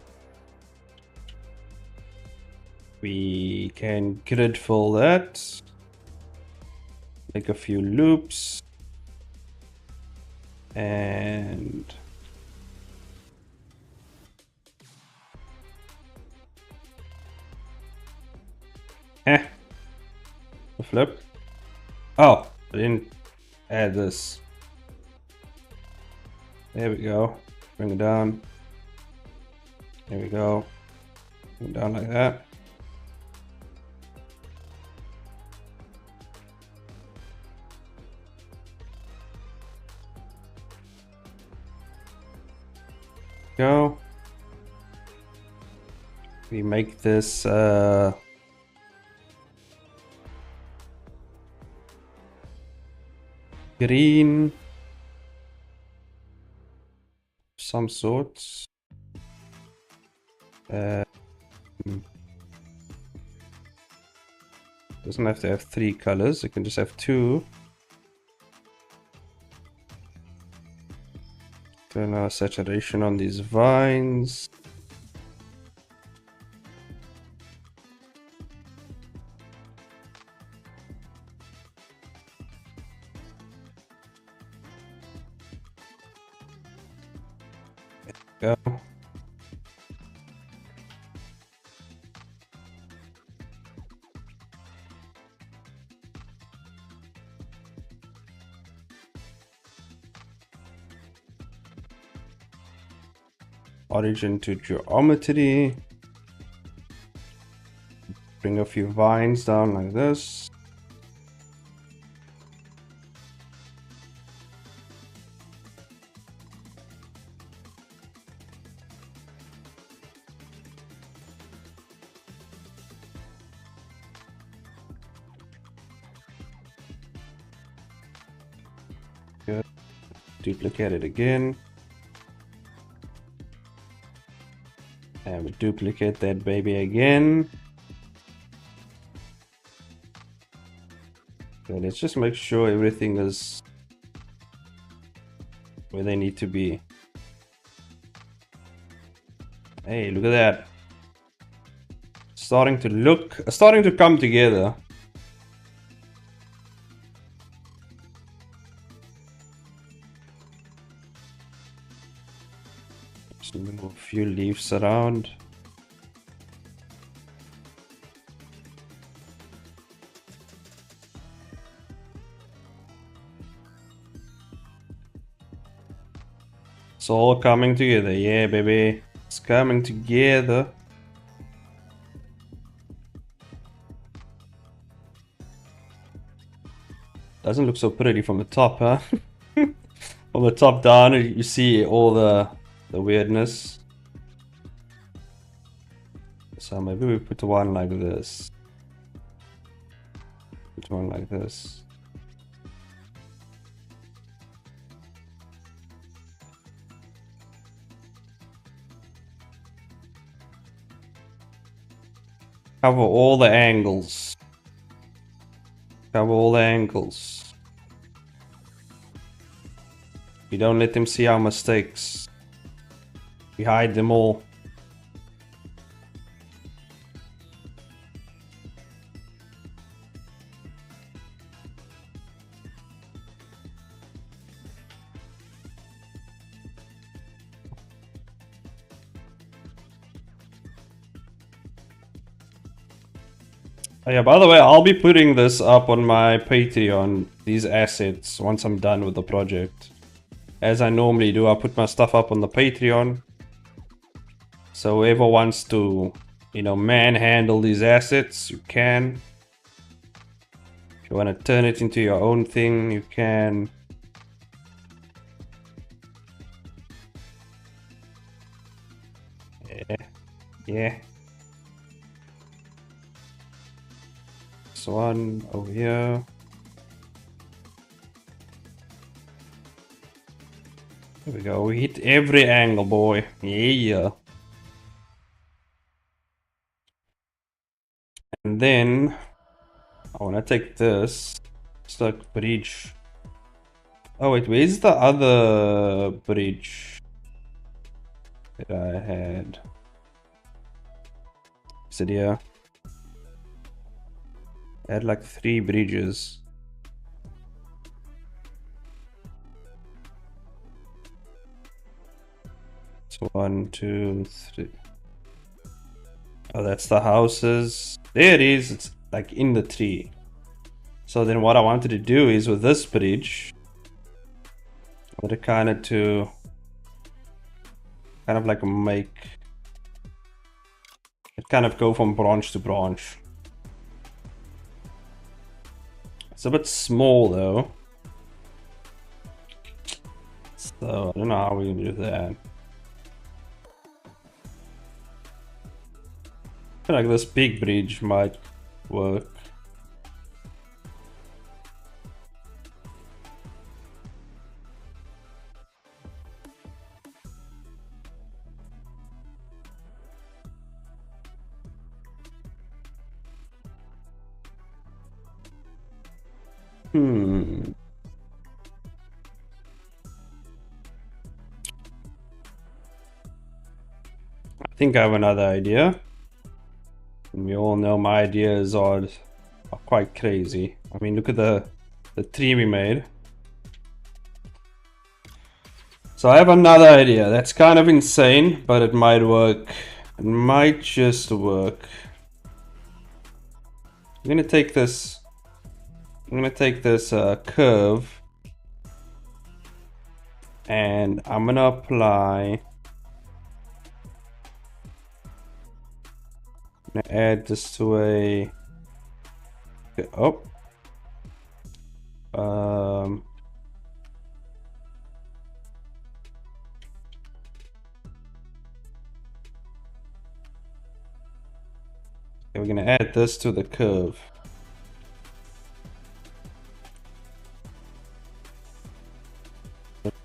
we can grid fill that. Make a few loops. And the flip. Oh, I didn't add this. There we go. Bring it down. There we go. Bring it down like that. Go. We make this green some sorts. Doesn't have to have 3 colors, it can just have 2. Turn our saturation on these vines. Go. Origin to geometry. Bring a few vines down like this. Good. Duplicate it again. And we duplicate that baby again. Okay, let's just make sure everything is where they need to be. Hey, look at that. Starting to come together. Just move a few leaves around. It's all coming together. Yeah, baby. It's coming together. Doesn't look so pretty from the top, huh? From the top down, you see all the weirdness. So maybe we put one like this. Put one like this. Cover all the angles. Cover all the angles. We don't let them see our mistakes. We hide them all. Oh yeah, by the way, I'll be putting this up on my Patreon, these assets, once I'm done with the project. As I normally do, I put my stuff up on the Patreon. So whoever wants to, you know, manhandle these assets, you can. If you want to turn it into your own thing, you can. Yeah. This one over here. There we go. We hit every angle, boy. Yeah. And then I want to take this. It's like bridge. Oh wait, where's the other bridge that I had? Is it here? I had like 3 bridges. So 1, 2, 3. Oh, that's the houses. There it is. It's like in the tree. So then what I wanted to do is with this bridge, I wanted kind of like make it kind of go from branch to branch. It's a bit small though. So I don't know how we're gonna do that. I feel like this big bridge might work. I think I have another idea. And we all know my ideas are quite crazy. I mean, look at the tree we made. So I have another idea that's kind of insane, but it might work. It might just work. I'm gonna take this curve, and I'm gonna apply. I'm gonna add this to a. Oh. We're gonna add this to the curve.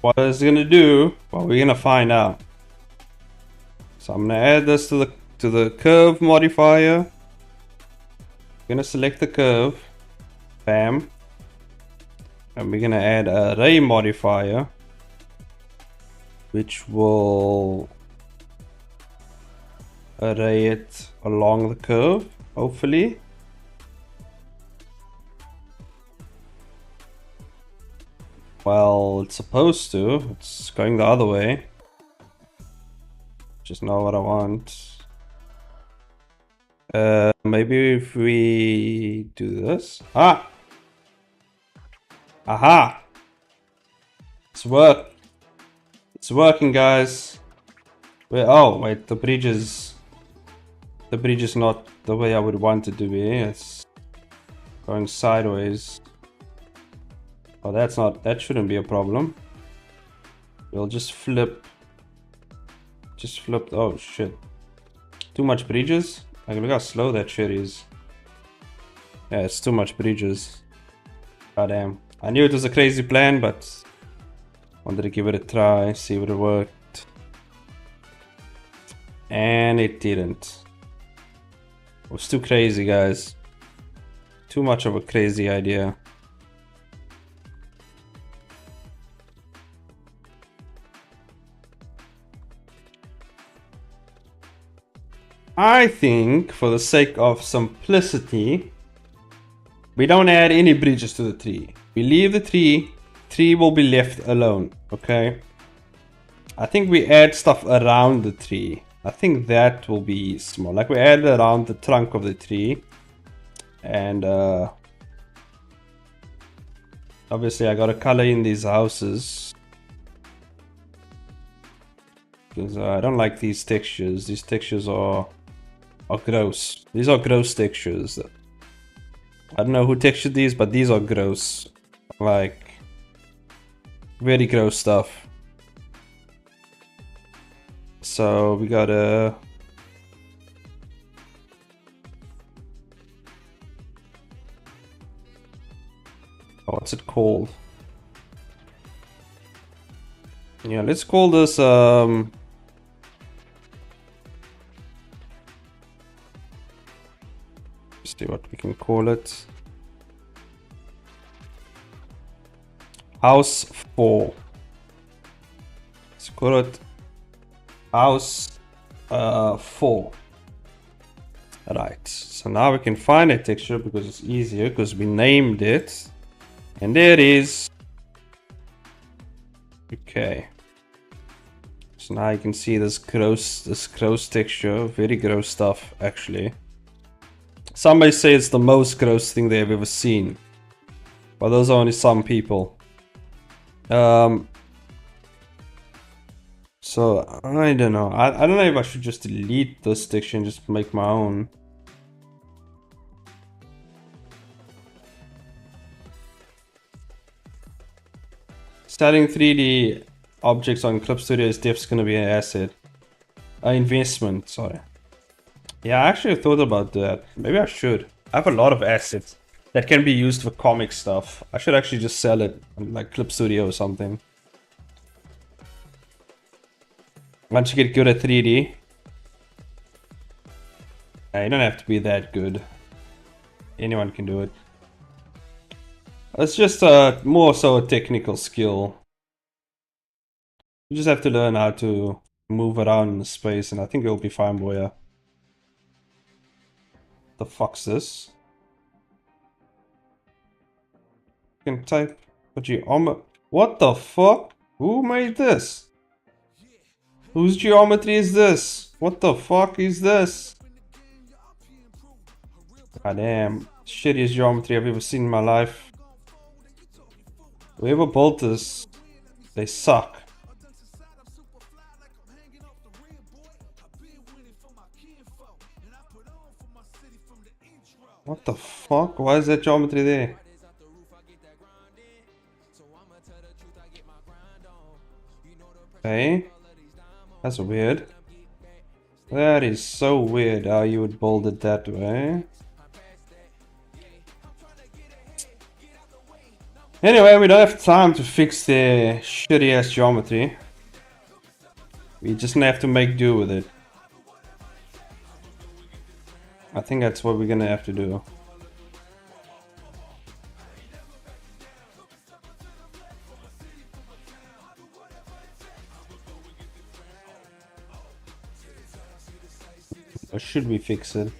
What it's gonna do? Well, we're gonna find out. So I'm gonna add this to the curve modifier. I'm gonna select the curve. Bam. And we're gonna add a array modifier, which will array it along the curve, hopefully. Well, it's supposed to. It's going the other way. Just not what I want. Maybe if we do this. Ah! Aha! It's working, guys. Oh wait, the bridge is not the way I would want it to be. It's going sideways. Oh, that shouldn't be a problem. We'll just flip. Oh shit. Too much bridges? Like, look how slow that shit is. Yeah, it's too much bridges. God damn. I knew it was a crazy plan, but wanted to give it a try, see if it worked. And it didn't. It was too crazy, guys. Too much of a crazy idea. I think, for the sake of simplicity, we don't add any bridges to the tree. We leave the tree will be left alone, okay? I think we add stuff around the tree. I think that will be small. Like, we add around the trunk of the tree. And obviously I gotta color in these houses, because I don't like these textures. These textures are gross. These are gross textures. I don't know who textured these, but these are gross. Like, very gross stuff. So we gotta what's it called? Yeah, let's call this see what we can call it. House 4. Let's call it House 4. Right, so now we can find a texture because it's easier because we named it. And there it is. Okay. So now you can see this gross texture. Very gross stuff, actually. Somebody say it's the most gross thing they've ever seen. But those are only some people. So, I don't know. I don't know if I should just delete this texture and just make my own. Starting 3D objects on Clip Studio is definitely going to be an asset. Investment, sorry. Yeah, I actually thought about that. Maybe I should. I have a lot of assets that can be used for comic stuff. I should actually just sell it on like Clip Studio or something. Once you get good at 3D, you don't have to be that good. Anyone can do it. It's just more so a technical skill. You just have to learn how to move around in the space, and I think you'll be fine, boy. The fuck's this? You can type what the fuck? Who made this? Whose geometry is this? What the fuck is this? God damn. Shittiest geometry I've ever seen in my life. Whoever built this, they suck. What the fuck? Why is that geometry there? Okay. That's weird. That is so weird how you would build it that way. Anyway, we don't have time to fix the shitty ass geometry. We just have to make do with it. I think that's what we're gonna have to do. Or should we fix it?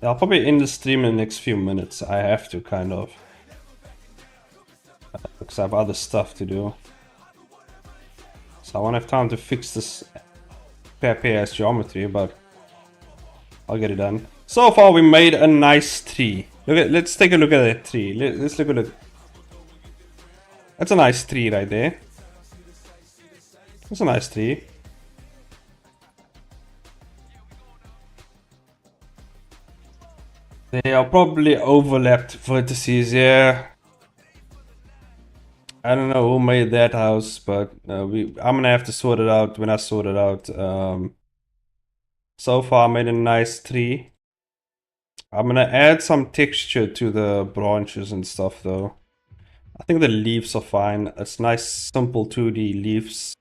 I'll probably end the stream in the next few minutes. I have to, kind of. Because I have other stuff to do. So I won't have time to fix this crappy-ass geometry, but I'll get it done. So far, we made a nice tree. Let's take a look at that tree. Let's look at it. That's a nice tree right there. That's a nice tree. They are probably overlapped vertices, yeah. I don't know who made that house, but I'm gonna have to sort it out when I sort it out. So far I made a nice tree. I'm gonna add some texture to the branches and stuff though. I think the leaves are fine. It's nice simple 2D leaves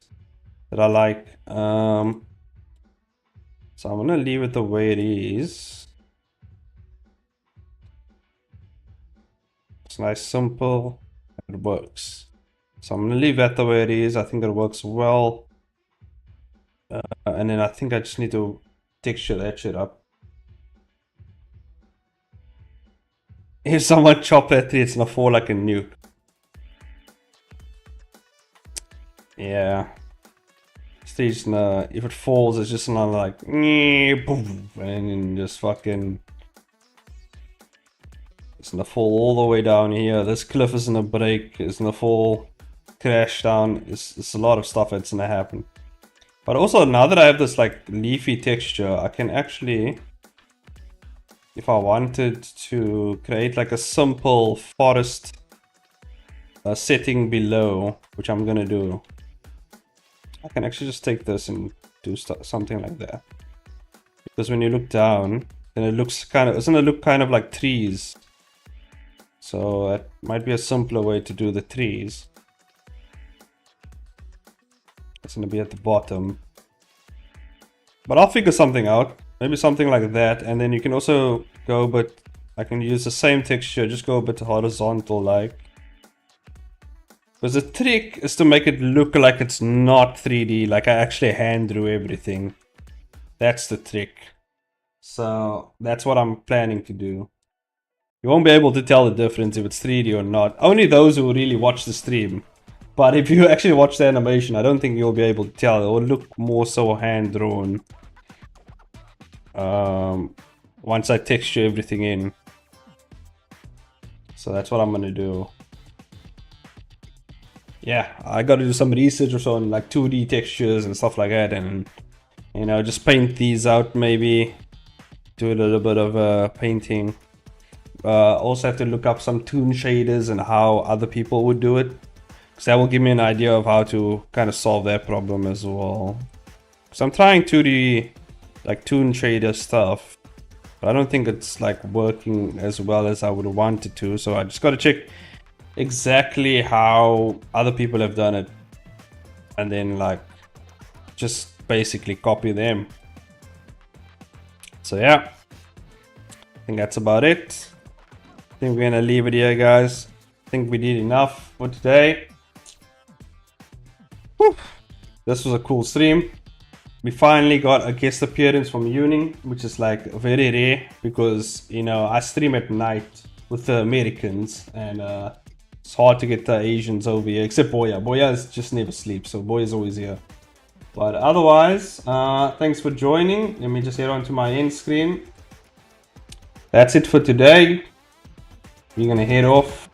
that I like. So I'm gonna leave it the way it is. It's nice, simple, it works. So I'm gonna leave that the way it is. I think it works well. And then I think I just need to texture that shit up. If someone chop that tree, it's gonna fall like a nuke. Yeah. This tree's if it falls, it's just gonna like boom, and then just fucking. It's gonna fall all the way down here. This cliff is gonna break. It's gonna fall, crash down. It's a lot of stuff that's gonna happen. But also now that I have this like leafy texture, I can actually if I wanted to create like a simple forest setting below, which I'm gonna do, I can actually just take this and do something like that. Because when you look down, then it looks kind of, doesn't it look kind of like trees? So that might be a simpler way to do the trees. It's gonna be at the bottom. But I'll figure something out. Maybe something like that. And then you can also go, but I can use the same texture, just go a bit horizontal like. Because the trick is to make it look like it's not 3D, like I actually hand drew everything. That's the trick. So that's what I'm planning to do. You won't be able to tell the difference if it's 3D or not. Only those who really watch the stream. But if you actually watch the animation, I don't think you'll be able to tell. It will look more so hand-drawn. Once I texture everything in. So that's what I'm gonna do. Yeah, I gotta do some research or so on like 2D textures and stuff like that. And, you know, just paint these out maybe. Do a little bit of painting. Also have to look up some toon shaders and how other people would do it. Because that will give me an idea of how to kind of solve that problem as well. Because I'm trying 2D like toon shader stuff. But I don't think it's like working as well as I would want it to. So I just got to check exactly how other people have done it. And then like just basically copy them. So yeah. I think that's about it. I think we're gonna leave it here, guys. I think we did enough for today. Whew. This was a cool stream. We finally got a guest appearance from Yuning, which is like very rare because, you know, I stream at night with the Americans and it's hard to get the Asians over here, except Boya. Boya just never sleeps, so Boya's always here. But otherwise, thanks for joining. Let me just head on to my end screen. That's it for today. We're gonna head off.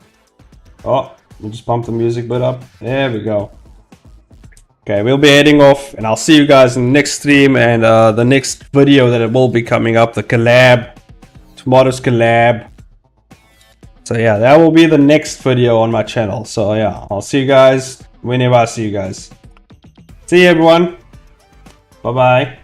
Oh, we just bumped the music bit up. There we go. Okay, we'll be heading off, and I'll see you guys in the next stream and the next video that it will be coming up, the collab, tomorrow's collab. So yeah, that will be the next video on my channel. So yeah, I'll see you guys whenever I see you guys. See you everyone. Bye bye.